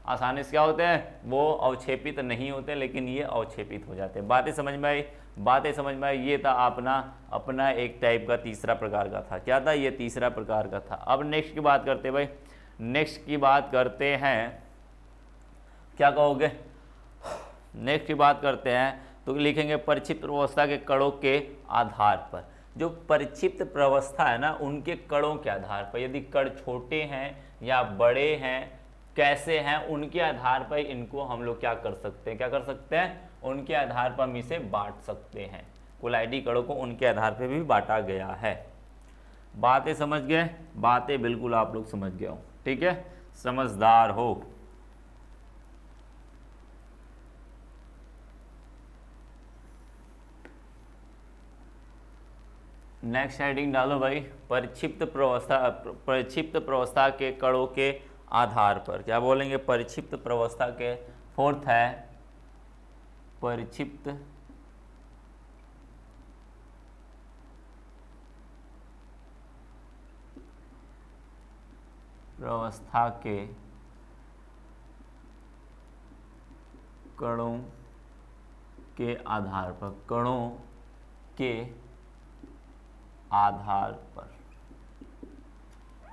आसानी से क्या होते हैं, वो अवक्षेपित नहीं होते, लेकिन ये अवक्षेपित हो जाते हैं। बातें समझ में आई, बातें समझ में आई। ये था अपना एक टाइप का तीसरा प्रकार का था। क्या था, ये तीसरा प्रकार का था। अब नेक्स्ट की बात करते हैं भाई, नेक्स्ट की बात करते हैं, क्या कहोगे, नेक्स्ट की बात करते हैं तो लिखेंगे परिक्षिप्त प्रवस्था के कणों के आधार पर। जो परिक्षिप्त प्रवस्था है ना, उनके कणों के आधार पर, यदि कण छोटे हैं या बड़े हैं, कैसे हैं, उनके आधार पर इनको हम लोग क्या कर सकते हैं, क्या कर सकते हैं, उनके आधार पर हम इसे बांट सकते हैं। कोलाइडी कणों को उनके आधार पर भी बांटा गया है। बातें समझ गए, बातें बिल्कुल आप लोग समझ गए हो। ठीक है, समझदार हो। नेक्स्ट हेडिंग डालो भाई, परिक्षिप्त प्रवस्था के कणों के आधार पर। क्या बोलेंगे? परिक्षिप्त प्रवस्था के, फोर्थ है परिक्षिप्त प्रवस्था के कणों के आधार पर, कणों के आधार पर।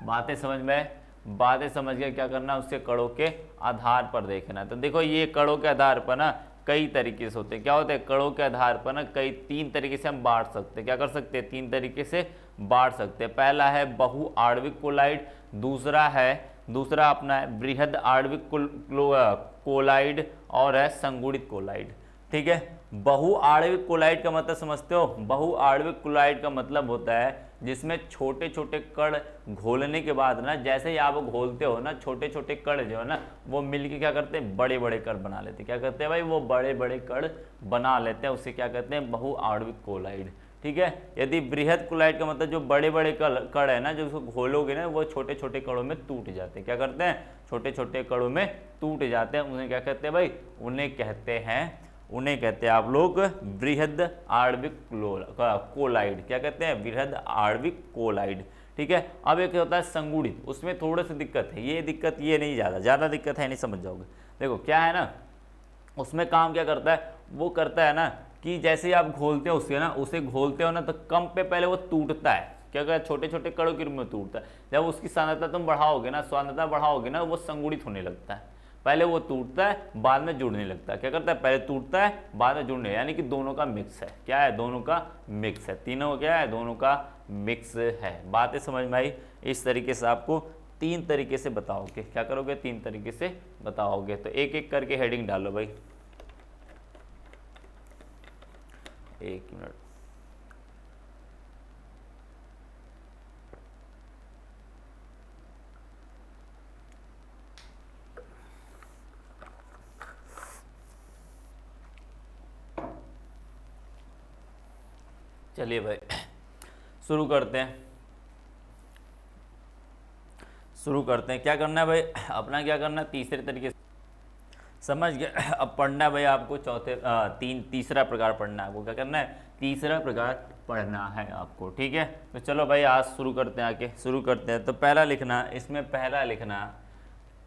बातें समझ में? बातें समझ के क्या करना, उसके कणों के आधार पर देखना। तो देखो ये कणों के आधार पर ना कई तरीके से होते हैं। क्या होते हैं? कणों के आधार पर ना कई, तीन तरीके से हम बांट सकते हैं। क्या कर सकते हैं? तीन तरीके से बांट सकते हैं। पहला है बहु आणविक कोलाइड, दूसरा अपना है बृहद आणविक कोलाइड, और है संगुणित कोलाइड। ठीक है, बहु आणविक कोलाइड का मतलब समझते हो? बहु आणविक कोलाइड का मतलब होता है जिसमें छोटे छोटे कण घोलने के बाद ना, जैसे ही आप घोलते हो ना, छोटे छोटे कण जो है ना वो मिलके क्या करते हैं? बड़े बड़े कण बना लेते हैं। क्या करते हैं भाई? वो बड़े बड़े कण बना लेते हैं, उसे क्या कहते हैं? बहु आणविक कोलाइड। ठीक है, यदि बृहद कोलाइड का मतलब जो बड़े बड़े कण है ना, जो उसको घोलोगे ना, वो छोटे छोटे कणों में टूट जाते हैं। क्या करते हैं? छोटे छोटे कणों में टूट जाते हैं। उन्हें क्या कहते हैं भाई? उन्हें कहते हैं आप लोग बृहद आणविक कोलाइड। क्या कहते हैं? बृहद आणविक कोलाइड। ठीक है, अब एक होता है संगुणित, उसमें थोड़ी सी दिक्कत है। ये नहीं, ज़्यादा दिक्कत है, नहीं समझ जाओगे। देखो क्या है ना, उसमें काम क्या करता है? वो करता है ना कि जैसे ही आप घोलते हो उसे घोलते हो ना, तो कम पे पहले वो टूटता है। क्या कहता है? छोटे छोटे कणों के रूप में टूटता है। जब उसकी सांद्रता तुम बढ़ाओगे ना, वो संगुणित होने लगता है। पहले वो टूटता है, बाद में जुड़ने लगता है। क्या करता है? पहले टूटता है, बाद में जुड़ने, यानी कि दोनों का मिक्स है। क्या है? दोनों का मिक्स है। तीनों क्या है? दोनों का मिक्स है। बातें समझ में आई? इस तरीके से आपको तीन तरीके से बताओगे। क्या करोगे? तीन तरीके से बताओगे। तो एक एक करके हेडिंग डालो भाई। एक मिनट, चलिए भाई शुरू करते हैं। क्या करना है भाई? अपना क्या करना है? तीसरे तरीके से समझ गए? अब पढ़ना है भाई आपको तीसरा प्रकार पढ़ना है आपको। क्या करना है? तीसरा प्रकार पढ़ना है आपको। ठीक है, तो चलो भाई आज शुरू करते हैं। तो पहला लिखना,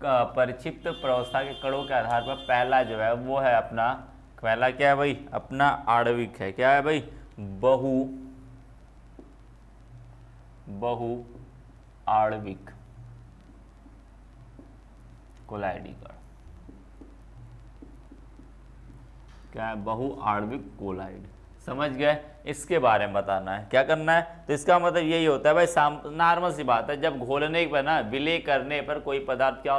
परिक्षिप्त प्रवस्था के कणों के आधार पर पहला जो है वो है अपना, पहला क्या है भाई? अपना आणविक है। क्या है भाई? बहु आणविक कोलाइडी कण। क्या है? बहु आणविक कोलाइड। समझ गए? इसके बारे में बताना है। क्या करना है? तो इसका मतलब यही होता है भाई, नॉर्मल सी बात है, जब घोलने पर ना, विलय करने पर कोई पदार्थ क्या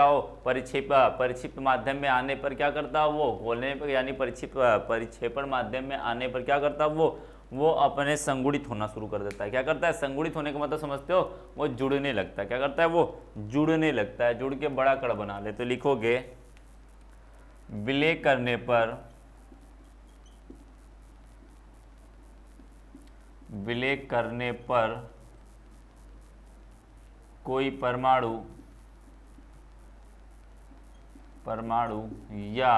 हो, परिक्षिप्त माध्यम में आने पर क्या करता है वो? घोलने पर यानी परिक्षेपण माध्यम में आने पर क्या करता है वो अपने संगुणित होना शुरू कर देता है। क्या करता है? संगुणित होने का मतलब समझते हो? वो जुड़ने लगता है। क्या करता है? वो जुड़ने लगता है, जुड़ के बड़ा कण बना ले। तो लिखोगे विलय करने पर कोई परमाणु या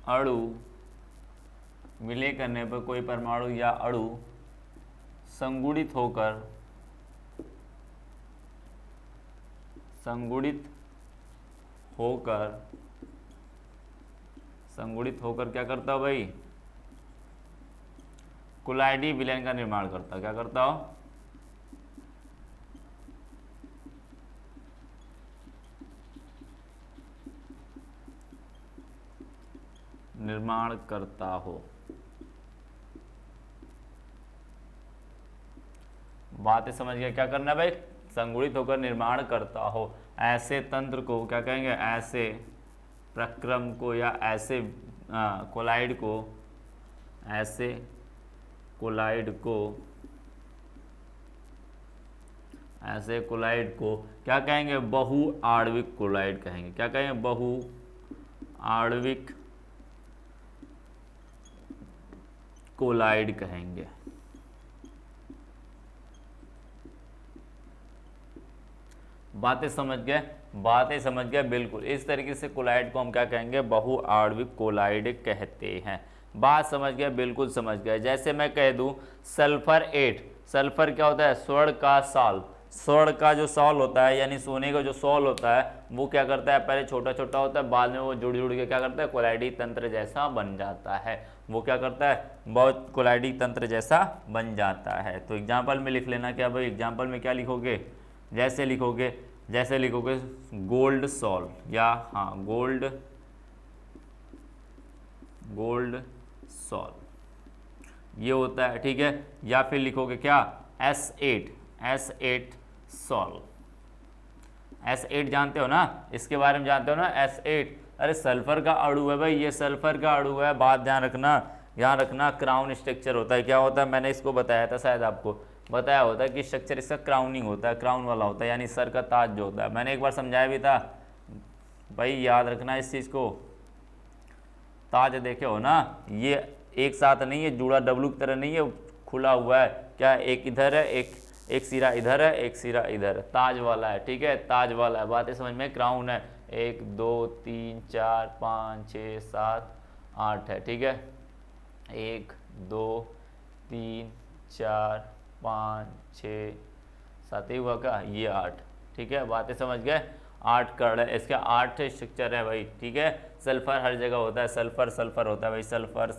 अणु, विलय करने पर कोई परमाणु या अणु संगुणित होकर क्या करता हो भाई? कोलाइडी विलयन का निर्माण करता। क्या करता हो? निर्माण करता हो। बातें समझ गए? क्या करना है भाई? संगुणित होकर निर्माण करता हो। ऐसे तंत्र को क्या कहेंगे? ऐसे प्रक्रम को या ऐसे कोलाइड को क्या कहेंगे? बहु आणविक कोलाइड कहेंगे। क्या कहेंगे? बहु आणविक कोलाइड कहेंगे। बातें समझ गए? बातें समझ गए, बिल्कुल इस तरीके से कोलाइड को हम क्या कहेंगे, बहुआण्विक कोलाइड कहते हैं। बात समझ गए? बिल्कुल समझ गए। जैसे मैं कह दूं सल्फर 8, सल्फर क्या होता है, स्वर्ण का सॉल, स्वर्ण का जो सॉल होता है यानी सोने का जो सॉल होता है वो क्या करता है, पहले छोटा छोटा होता है, बाद में वो जुड़ जुड़ के क्या करता है, कोलाइडी तंत्र जैसा बन जाता है। वो क्या करता है, बहुत कोलाइडी तंत्र जैसा बन जाता है। तो एग्जाम्पल में लिख लेना, क्या भाई एग्जाम्पल में क्या लिखोगे, जैसे लिखोगे गोल्ड सॉल, या हाँ गोल्ड सॉल ये होता है, ठीक है। या फिर लिखोगे क्या, S8 सॉल, S8 जानते हो ना, इसके बारे में जानते हो ना, S8 अरे सल्फर का अणु है भाई, ये सल्फर का अणु है। बात ध्यान रखना, क्राउन स्ट्रक्चर होता है। क्या होता है, मैंने इसको बताया था, शायद आपको बताया होता है कि स्ट्रक्चर इसका क्राउनिंग होता है, क्राउन वाला होता है, यानी सर का ताज जो होता है। मैंने एक बार समझाया भी था भाई, याद रखना इस चीज़ को। ताज देखे हो ना, ये एक साथ नहीं है, जुड़ा डब्लू की तरह नहीं है, खुला हुआ है। क्या एक इधर है, एक सिरा इधर है, एक सिरा इधर है, ताज वाला है, ठीक है, ताज वाला है। बातें समझ में, क्राउन है, 1 2 3 4 5 6 7 8 है, ठीक है, 1 2 3 4 5 6 7 ही हुआ का, ये 8, ठीक है। बातें समझ गए, 8 कण है, इसका 8 स्ट्रक्चर है भाई, ठीक है। सल्फर हर जगह होता है, सल्फर होता है भाई, सल्फर।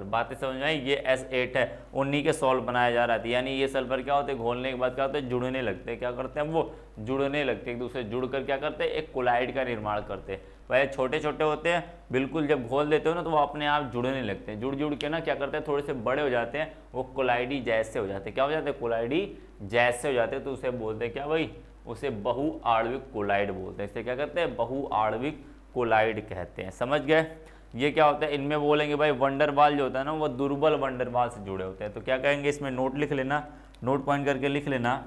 बातें समझ में आई? ये S8 है, उन्हीं के सॉल्व बनाया जा रहा था। यानी ये सल्फर क्या होते हैं, घोलने के बाद क्या होता है, जुड़ने लगते हैं। क्या करते हैं वो, जुड़ने लगते हैं, एक दूसरे जुड़कर क्या करते हैं, एक कोलाइड का निर्माण करते हैं। वह छोटे छोटे होते हैं, बिल्कुल जब घोल देते हो ना तो वो अपने आप जुड़ने लगते हैं। जुड़ के ना क्या करते हैं, थोड़े से बड़े हो जाते हैं, वो कोलाइडी जैसे हो जाते हैं। क्या हो जाते हैं, कोलाइडी जैसे हो जाते हैं। तो उसे बोलते हैं क्या भाई, उसे बहुआण्विक कोलाइड बोलते हैं। इसे क्या कहते हैं, बहुआण्विक कोलाइड कहते हैं। समझ गए? ये क्या होता है, इनमें बोलेंगे भाई वंडरवाल जो होता है ना, वो दुर्बल वंडरवाल से जुड़े होते हैं। तो क्या कहेंगे, इसमें नोट लिख लेना, नोट पॉइंट करके लिख लेना।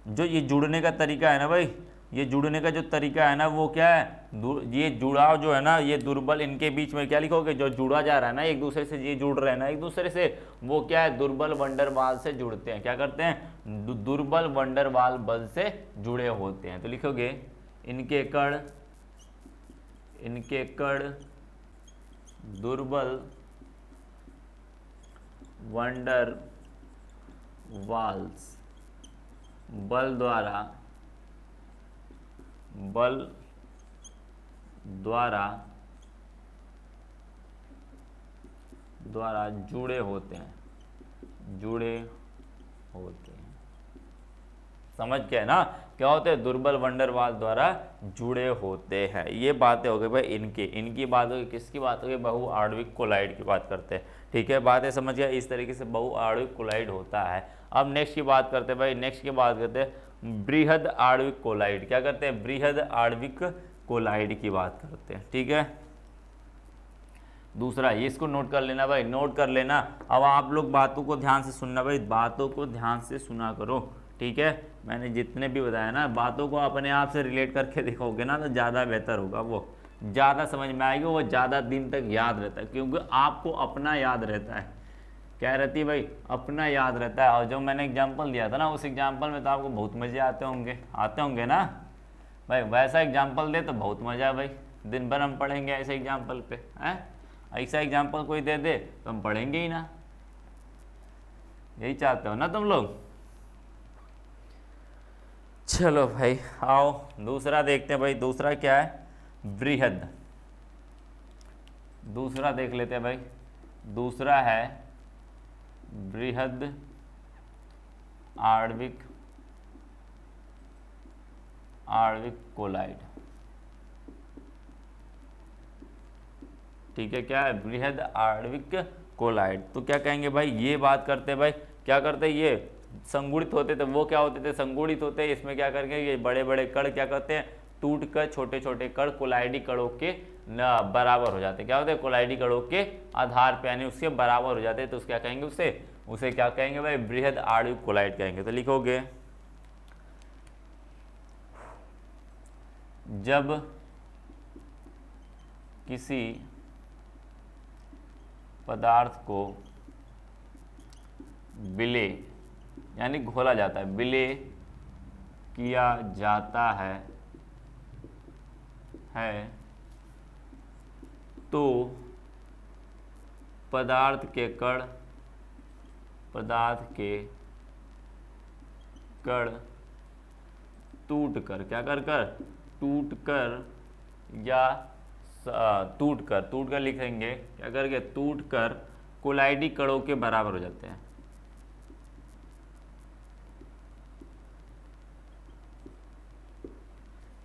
जो ये जुड़ने का तरीका है ना भाई, ये जुड़ने का जो तरीका है ना, वो क्या है, ये जुड़ाव जो है ना, ये दुर्बल, इनके बीच में क्या लिखोगे, जो जुड़ा जा रहा है ना एक दूसरे से, ये जुड़ रहे हैं ना एक दूसरे से, वो क्या है, दुर्बल वंडरवाल से जुड़ते हैं। क्या करते हैं, दुर्बल वंडरवाल बल से जुड़े होते हैं। तो लिखोगे इनके कण दुर्बल वंडरवाल्स बल द्वारा जुड़े होते हैं। समझ गए ना, क्या होते हैं, दुर्बल वंडरवाल द्वारा जुड़े होते हैं। ये बातें हो गई भाई इनकी बात होगी, किसकी बात होगी, बहुआण्विक कोलाइड की बात करते हैं, ठीक है। बातें समझ गए, इस तरीके से बहुआण्विक कोलाइड होता है। अब नेक्स्ट की बात करते हैं भाई, नेक्स्ट की बात करते हैं बृहद आणविक कोलाइड। क्या करते हैं, बृहद आणविक कोलाइड की बात करते हैं, ठीक है। दूसरा ये, इसको नोट कर लेना भाई, नोट कर लेना। अब आप लोग बातों को ध्यान से सुनना भाई, बातों को ध्यान से सुना करो, ठीक है। मैंने जितने भी बताया ना, बातों को अपने आप से रिलेट करके देखोगे ना तो ज़्यादा बेहतर होगा, वो ज़्यादा समझ में आएगी, वो ज़्यादा दिन तक याद रहता है, क्योंकि आपको अपना याद रहता है। क्या रहती है भाई, अपना याद रहता है। और जो मैंने एग्जाम्पल दिया था ना, उस एग्जाम्पल में तो आपको बहुत मज़े आते होंगे ना भाई। वैसा एग्जाम्पल दे तो बहुत मज़ा है भाई, दिन भर हम पढ़ेंगे ऐसे एग्जाम्पल पे, हैं। ऐसा एग्जाम्पल कोई दे दे तो हम पढ़ेंगे ही ना, यही चाहते हो ना तुम लोग। चलो भाई आओ दूसरा देखते हैं भाई, दूसरा क्या है, बृहद। दूसरा देख लेते हैं भाई, दूसरा है बृहद आणविक कोलाइड, ठीक है। क्या है, बृहद आणविक कोलाइड। तो क्या कहेंगे भाई, ये बात करते हैं भाई, क्या करते हैं, ये संगुणित होते थे, वो क्या होते थे, संगुणित होते हैं। इसमें क्या करेंगे, ये बड़े बड़े कण क्या करते हैं, टूट कर छोटे छोटे कण कोलाइडी कणों के बराबर हो जाते हैं। क्या होते हैं, कोलाइडी कणों के आधार पे यानी उसके बराबर हो जाते हैं। तो क्या कहेंगे, उसे क्या कहेंगे भाई, बृहद आणविक कोलाइड कहेंगे। तो लिखोगे, जब किसी पदार्थ को विलय यानी घोला जाता है, विलय किया जाता है तो पदार्थ के कण टूट कर, क्या कर टूट कर या टूट कर लिखेंगे, क्या करके टूट कर कोलाइडी कणों के बराबर हो जाते हैं।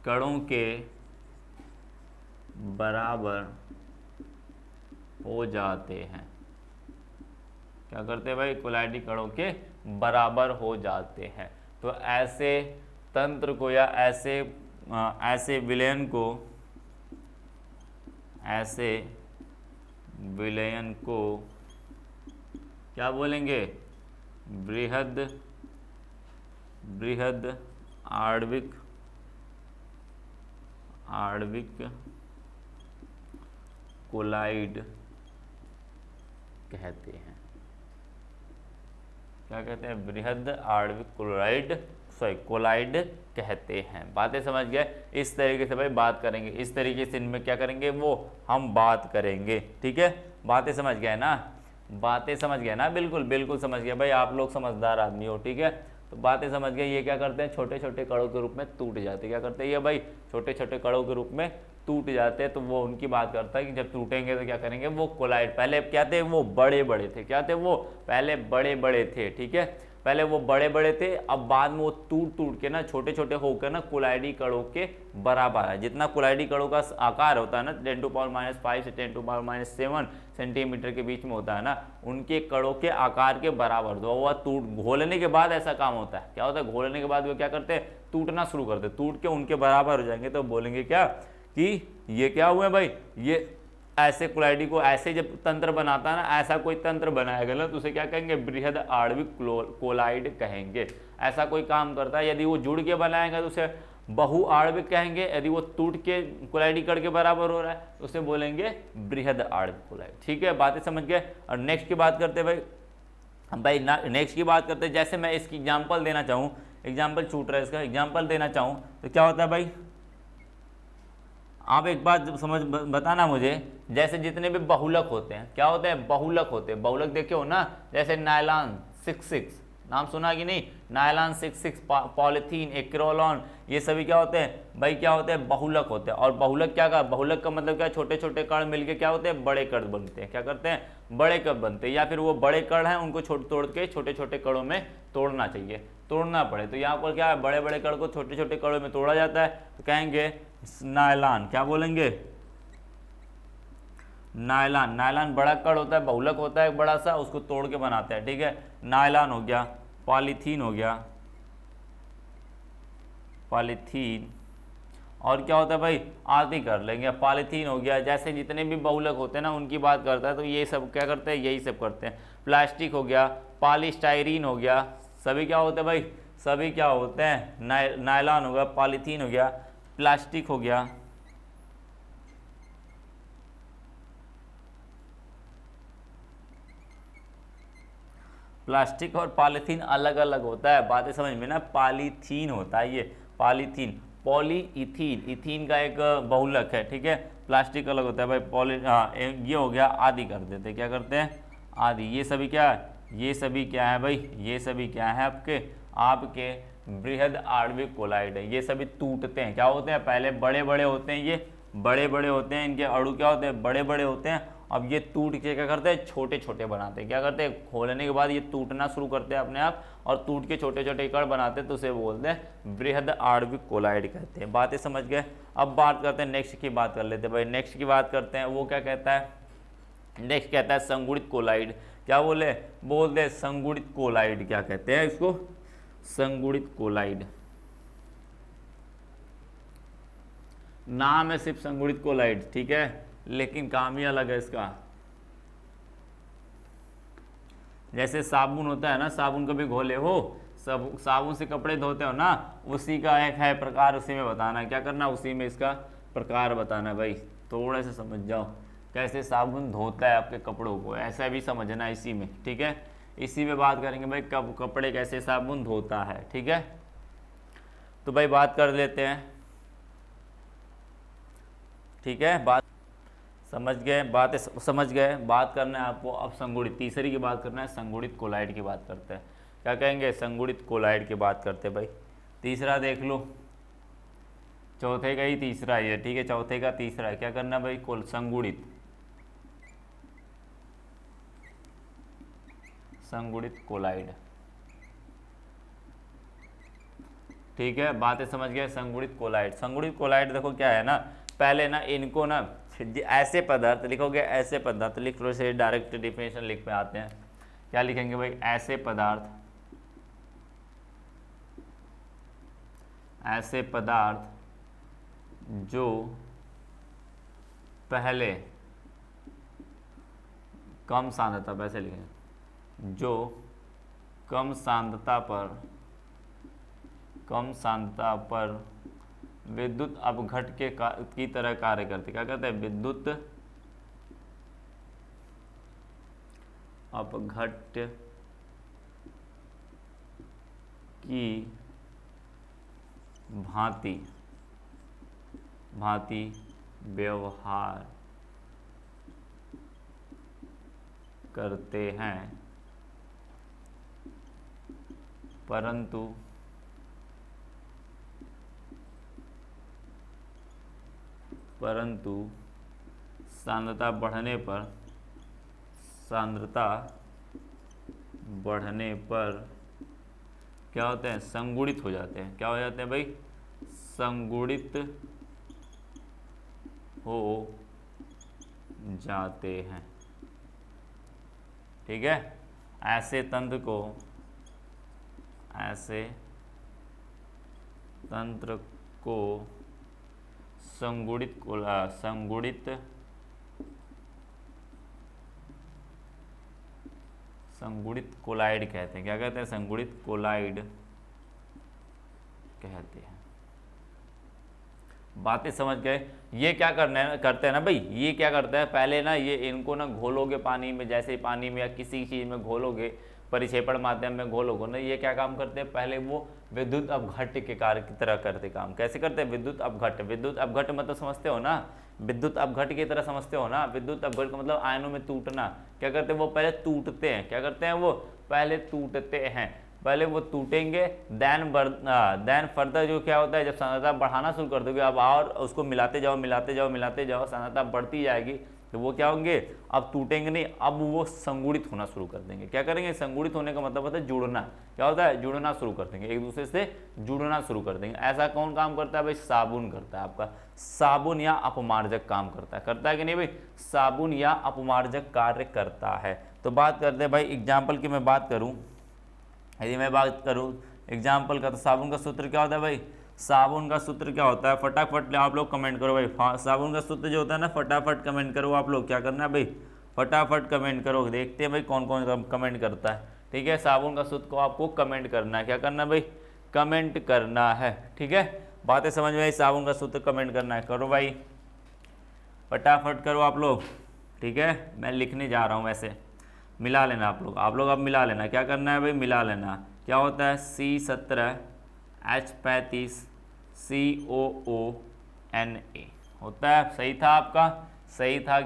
कणों के बराबर हो जाते हैं, क्या करते हैं भाई, कोलाइडी कणों के बराबर हो जाते हैं। तो ऐसे तंत्र को या ऐसे विलयन को क्या बोलेंगे, बृहद आणविक कोलाइड कहते हैं। क्या कहते हैं, बृहद आणविक कोलाइड कहते हैं। बातें समझ गए। इस तरीके से भाई बात करेंगे, इस तरीके से इनमें क्या करेंगे वो हम बात करेंगे, ठीक है। बातें समझ गए ना, बातें समझ गए ना, बिल्कुल बिल्कुल समझ गए भाई, आप लोग समझदार आदमी हो, ठीक है। तो बातें समझ गए। ये क्या करते हैं, छोटे छोटे कणों के रूप में टूट जाते हैं, क्या करते हैं ये भाई, छोटे छोटे कणों के रूप में टूट जाते हैं। तो वो उनकी बात करता है कि जब टूटेंगे तो क्या करेंगे, वो कोलाइड, पहले क्या थे वो बड़े बड़े थे, क्या थे वो पहले बड़े बड़े थे, ठीक है, पहले वो बड़े बड़े थे, अब बाद में वो टूट के ना छोटे छोटे होकर ना कोलाइडी कणों के बराबर है। जितना कोलाइडी कणों का आकार होता है ना 10⁻⁵ से 10⁻⁷ सेंटीमीटर के बीच में होता है ना, उनके कणों के आकार के बराबर। तो वह घोलने के बाद ऐसा काम होता है, क्या होता है, घोलने के बाद वो क्या करते हैं, टूटना शुरू करते, टूट के उनके बराबर हो जाएंगे। तो बोलेंगे क्या कि ये क्या हुआ भाई, ये ऐसे कोलाइडी को ऐसे जब तंत्र बनाता है ना, ऐसा कोई तंत्र बनाया गया ना, तो उसे क्या कहेंगे, बृहद आणविक कोलाइड कहेंगे। ऐसा कोई काम करता है, यदि वो जुड़ के बनाएगा तो उसे बहु आणविक कहेंगे, यदि वो टूट के कोलाइडी कण के बराबर हो रहा है तो उसे बोलेंगे बृहद आणविक कोलाइड, ठीक है। बातें समझ गए। और नेक्स्ट की बात करते भाई नेक्स्ट की बात करते, जैसे मैं इसकी एग्जाम्पल देना चाहूँ, एग्जाम्पल छूट रहा है इसका, एग्जाम्पल देना चाहूँ तो क्या होता है भाई, आप एक बात समझ बताना मुझे, जैसे जितने भी बहुलक होते हैं, क्या होते हैं, बहुलक होते हैं, बहुलक देखे हो ना, जैसे नायलॉन 66, नाम सुना कि नहीं, नायलॉन 66, पॉलीथीन, एक्रोलॉन, ये सभी क्या होते हैं भाई, क्या होते हैं, बहुलक होते हैं। और बहुलक क्या का, बहुलक का मतलब क्या, छोटे छोटे कण मिलके क्या होते हैं, बड़े कण बनते हैं, क्या करते हैं, बड़े कण बनते हैं। या फिर वो बड़े कण हैं उनको तोड़ के छोटे छोटे कणों में तोड़ना चाहिए, तोड़ना पड़े, तो यहाँ पर क्या है, बड़े बड़े कण को छोटे छोटे कणों में तोड़ा जाता है, तो कहेंगे नायलॉन, क्या बोलेंगे, नायलॉन। नायलॉन बड़ा कण होता है, बहुलक होता है बड़ा सा, उसको तोड़ के बनाते हैं, ठीक है। नायलॉन हो गया, पॉलीथीन हो गया, पॉलीथीन, और क्या होता है भाई, आदि कर लेंगे, पॉलीथीन हो गया। जैसे जितने भी बहुलक होते हैं ना उनकी बात करता है, तो ये सब क्या करते हैं, यही सब करते हैं। प्लास्टिक हो गया, पॉलीस्टाइरीन हो गया, सभी क्या होते हैं भाई, सभी क्या होते हैं, नायलॉन हो गया, पॉलीथीन हो गया, प्लास्टिक हो गया, प्लास्टिक और पॉलीथीन अलग अलग होता है, बातें समझ में ना, पॉलीथीन होता है ये, पॉलीथीन, पॉलीइथीन, इथीन का एक बहुलक है, ठीक है। प्लास्टिक अलग होता है भाई, ये हो गया, आदि कर देते हैं, क्या करते हैं, आदि। ये सभी क्या है, ये सभी क्या है भाई, ये सभी क्या है आपके बृहद आणविक कोलाइड है। ये सभी टूटते हैं, क्या होते हैं, पहले बड़े बड़े होते हैं, ये बड़े बड़े होते हैं, इनके अणु क्या होते हैं, बड़े बड़े होते हैं। अब ये टूट के क्या करते हैं, छोटे छोटे बनाते हैं, क्या करते हैं, खोलने के बाद ये टूटना शुरू करते हैं अपने आप, और टूट के छोटे छोटे कण बनाते हैं, तो उसे बोलते हैं बृहद आणविक कोलाइड कहते हैं। बातें समझ गए। अब बात करते हैं नेक्स्ट की, बात कर लेते हैं भाई, नेक्स्ट की बात करते हैं। वो क्या कहता है, नेक्स्ट कहता है संगुणित कोलाइड। क्या बोलते हैं संगुणित कोलाइड, क्या कहते हैं इसको, संगुणित कोलाइड। नाम है सिर्फ संगुणित कोलाइड, ठीक है, लेकिन काम ही अलग है इसका। जैसे साबुन होता है ना, साबुन कभी घोले हो, सब साबुन से कपड़े धोते हो ना, उसी का एक है प्रकार, उसी में बताना है, क्या करना, उसी में इसका प्रकार बताना है भाई, थोड़े से समझ जाओ। कैसे साबुन धोता है आपके कपड़ों को, ऐसा भी समझना इसी में, ठीक है। इसी में बात करेंगे भाई कब कपड़े कैसे साबुन धोता है, ठीक है। तो भाई बात कर लेते हैं, ठीक है। बात समझ गए, बात समझ गए। बात करना है आपको अब संगुणित, तीसरी की बात करना है, संगुणित कोलाइड की बात करते हैं। क्या कहेंगे, संगुणित कोलाइड की बात करते हैं भाई। तीसरा देख लो, चौथे का ही तीसरा ही है, ठीक है, चौथे का तीसरा है। क्या करना है भाई, संगुणित, संगुणित कोलाइड, ठीक है। बातें समझ गए। संगुणित कोलाइड, संगुणित कोलाइड देखो क्या है ना, पहले ना इनको ना ऐसे पदार्थ लिखोगे, ऐसे पदार्थ लिख लो, से डायरेक्ट डिफिनेशन लिख पे आते हैं। क्या लिखेंगे भाई, ऐसे पदार्थ, ऐसे पदार्थ जो पहले कम सांद्रता, वैसे लिखेंगे, जो कम सांद्रता पर विद्युत अपघट की तरह कार्य करते। क्या कहते हैं, विद्युत अपघट की भांति व्यवहार करते हैं, परंतु सांद्रता बढ़ने पर क्या होते हैं, संगुणित हो जाते हैं। क्या हो जाते हैं भाई, संगुणित हो जाते हैं, ठीक है। ऐसे तंत्र को संगुणित कोलाइड कहते हैं। क्या कहते हैं, संगुणित कोलाइड कहते हैं। बातें समझ गए। ये क्या करते हैं ना भाई, ये क्या करते हैं, पहले ना ये इनको ना घोलोगे पानी में, जैसे पानी में या किसी चीज़ में घोलोगे, परिक्षेपण माध्यम में घोलोगे ना, ये क्या काम करते हैं, पहले वो विद्युत अपघट्ट के कार्य की तरह करते काम। कैसे करते हैं, विद्युत अपघट्ट, विद्युत अपघट्ट मतलब समझते हो ना, विद्युत अपघट्ट की तरह समझते हो ना। विद्युत अपघट्ट का मतलब आयनों में टूटना। क्या करते हैं, वो पहले टूटते हैं। क्या करते हैं, वो पहले टूटते हैं, पहले वो टूटेंगे, देन फर्दर जो क्या होता है, जब सांद्रता बढ़ाना शुरू कर दोगे अब, और उसको मिलाते जाओ, सांद्रता बढ़ती जाएगी, तो वो क्या होंगे, अब टूटेंगे नहीं, अब वो संगुणित होना शुरू कर देंगे। क्या करेंगे, संगुणित होने का मतलब होता है जुड़ना। क्या होता है, जुड़ना शुरू कर देंगे, एक दूसरे से जुड़ना शुरू कर देंगे। ऐसा कौन काम करता है भाई, साबुन करता है आपका, साबुन या अपमार्जक काम करता है कि नहीं भाई, साबुन या अपमार्जक कार्य करता है। तो बात करते हैं भाई एग्जाम्पल की, मैं बात करूँ, यदि मैं बात करूँ एग्जाम्पल का, तो साबुन का सूत्र क्या होता है भाई, साबुन का सूत्र क्या होता है, फटाफट आप लोग कमेंट करो भाई। साबुन का सूत्र जो होता है ना, फटाफट कमेंट करो आप लोग। क्या करना है भाई, फटाफट कमेंट करो, देखते हैं भाई कौन कौन कमेंट करता है, ठीक है। साबुन का सूत्र को आपको कमेंट करना है। क्या करना है भाई, कमेंट करना है, ठीक है। बातें समझ में आई, साबुन का सूत्र कमेंट करना है, करो भाई, फटाफट करो आप लोग, ठीक है। मैं लिखने जा रहा हूँ, वैसे मिला लेना आप लोग अब मिला लेना। क्या करना है भाई, मिला लेना। क्या होता है, C17H35 COONA होता है। सही था आपका, सही था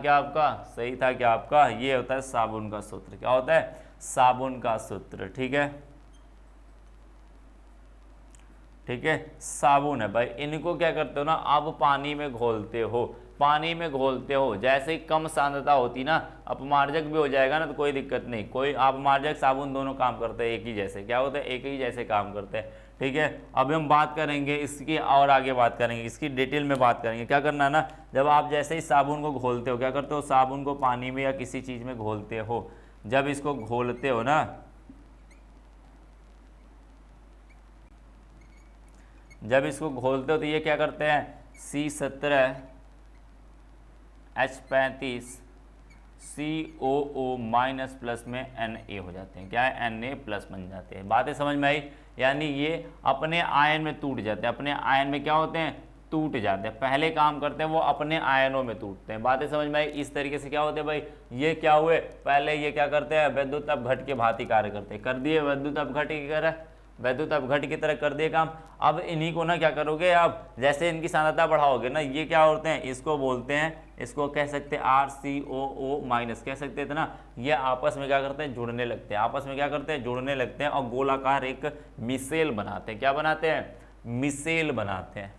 क्या आपका, ये होता है साबुन का सूत्र। क्या होता है, साबुन का सूत्र, ठीक है, साबुन है भाई। इनको क्या करते हो ना, आप पानी में घोलते हो, जैसे ही कम सांद्रता होती ना, अपमार्जक भी हो जाएगा ना, तो कोई दिक्कत नहीं, कोई अपमार्जक साबुन दोनों काम करते हैं एक ही जैसे। क्या होता है, एक ही जैसे काम करते हैं, ठीक है। अब हम बात करेंगे इसकी, और आगे बात करेंगे इसकी, डिटेल में बात करेंगे। क्या करना है ना, जब आप जैसे ही साबुन को घोलते हो, क्या करते हो, साबुन को पानी में या किसी चीज़ में घोलते हो, जब इसको घोलते हो ना, तो ये क्या करते हैं, C17H35 COO- प्लस में Na हो जाते हैं। क्या है, Na प्लस बन जाते हैं। बातें समझ में आई, यानी ये अपने आयन में टूट जाते हैं, अपने आयन में क्या होते हैं, टूट जाते हैं, पहले काम करते हैं वो अपने आयनों में टूटते हैं। बातें समझ में आई? इस तरीके से क्या होते हैं भाई, ये क्या हुए, पहले ये क्या करते हैं, विद्युत अपघट के भांति कार्य करते हैं, कर दिए विद्युत अपघट की तरह, वैद्युत अपघट की तरह कर दिए काम। अब इन्हीं को ना क्या करोगे आप, जैसे इनकी सांद्रता बढ़ाओगे ना, ये क्या होते हैं, इसको बोलते हैं, इसको कह सकते हैं RCOO माइनस कह सकते थे ना, ये आपस में क्या करते हैं, जुड़ने लगते हैं, आपस में क्या करते हैं, जुड़ने लगते हैं और गोलाकार एक मिसेल बनाते हैं। क्या बनाते हैं, मिसेल बनाते हैं।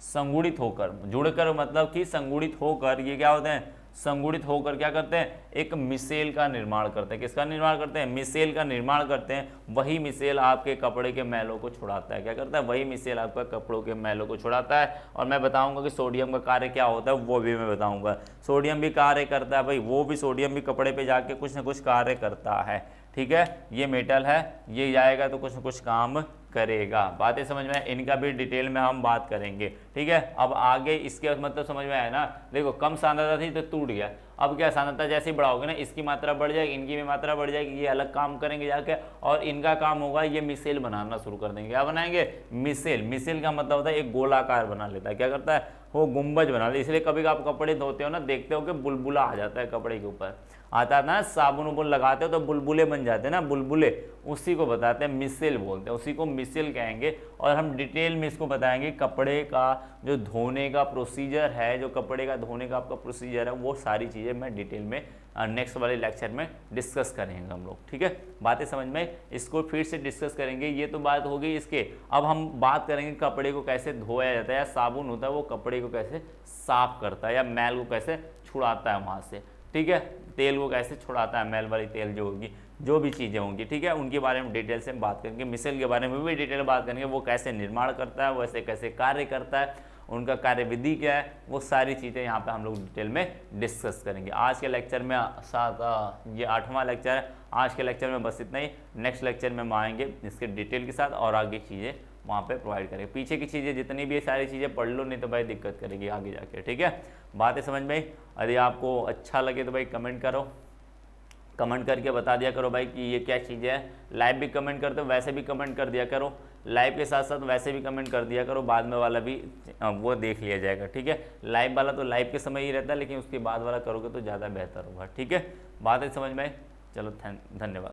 संगुणित होकर, जुड़कर मतलब कि संगुणित होकर ये क्या होते हैं, संगुणित होकर क्या करते हैं, एक मिसेल का निर्माण करते हैं। किसका निर्माण करते हैं, मिसेल का निर्माण करते हैं। वही मिसेल आपके कपड़े के मैलों को छुड़ाता है। क्या करता है, वही मिसेल आपका कपड़ों के मैलों को छुड़ाता है। और मैं बताऊंगा कि सोडियम का कार्य क्या होता है, वो भी मैं बताऊंगा। सोडियम भी कार्य करता है भाई, वो भी सोडियम भी कपड़े पे जाके कुछ ना कुछ कार्य करता है। ठीक है, ये मेटल है, ये जाएगा तो कुछ ना कुछ काम करेगा। बातें समझ में, इनका भी डिटेल में हम बात करेंगे। ठीक है, अब आगे इसके मतलब समझ में आया ना। देखो कम सांद्रता थी तो टूट गया, अब क्या सांद्रता जैसे ही बढ़ाओगे ना, इसकी मात्रा बढ़ जाएगी, इनकी भी मात्रा बढ़ जाएगी, ये अलग काम करेंगे जाके, और इनका काम होगा ये मिसेल बनाना शुरू कर देंगे। क्या बनाएंगे, मिसेल। मिसेल का मतलब होता है एक गोलाकार बना लेता है। क्या करता है, वो गुंबज बना ले। इसलिए कभी आप कपड़े धोते हो ना, देखते हो कि बुलबुला आ जाता है कपड़े के ऊपर, आता है ना, साबुन उबुन लगाते हो तो बुलबुले बन जाते हैं ना, बुलबुले, उसी को बताते हैं मिसेल बोलते हैं, उसी को मिसेल कहेंगे। और हम डिटेल में इसको बताएंगे, कपड़े का जो धोने का प्रोसीजर है, जो कपड़े का धोने का आपका प्रोसीजर है, वो सारी चीज़ें मैं डिटेल में नेक्स्ट वाले लेक्चर में डिस्कस करेंगे हम लोग। ठीक है, बातें समझ में, इसको फिर से डिस्कस करेंगे। ये तो बात हो गई इसके। अब हम बात करेंगे कपड़े को कैसे धोया जाता है, या साबुन होता है वो कपड़े को कैसे साफ करता है, या मैल को कैसे छुड़ाता है वहाँ से। ठीक है, तेल को कैसे छुड़ाता है, मैल वाली तेल जो होगी, जो भी चीज़ें होंगी, ठीक है, उनके बारे में डिटेल से बात करेंगे। मिसेल के बारे में भी डिटेल बात करेंगे, वो कैसे निर्माण करता है, वैसे कैसे कार्य करता है, उनका कार्य विधि क्या है, वो सारी चीज़ें यहाँ पे हम लोग डिटेल में डिस्कस करेंगे। आज के लेक्चर में ये 8वां लेक्चर है। आज के लेक्चर में बस इतना ही। नेक्स्ट लेक्चर में हम आएंगे इसके डिटेल के साथ और आगे चीज़ें वहाँ पे प्रोवाइड करेंगे। पीछे की चीज़ें जितनी भी सारी चीज़ें पढ़ लो, नहीं तो भाई दिक्कत करेगी आगे जाके। ठीक है, बातें समझ में आई? यदि आपको अच्छा लगे तो भाई कमेंट करो, कमेंट करके बता दिया करो भाई कि ये क्या चीज़ें है। लाइव भी कमेंट करते हो, वैसे भी कमेंट कर दिया करो, लाइव के साथ साथ वैसे भी कमेंट कर दिया करो, बाद में वाला भी वो देख लिया जाएगा। ठीक है, लाइव वाला तो लाइव के समय ही रहता है, लेकिन उसके बाद वाला करोगे तो ज़्यादा बेहतर होगा। ठीक है, बातें समझ में आई? चलो धन्यवाद।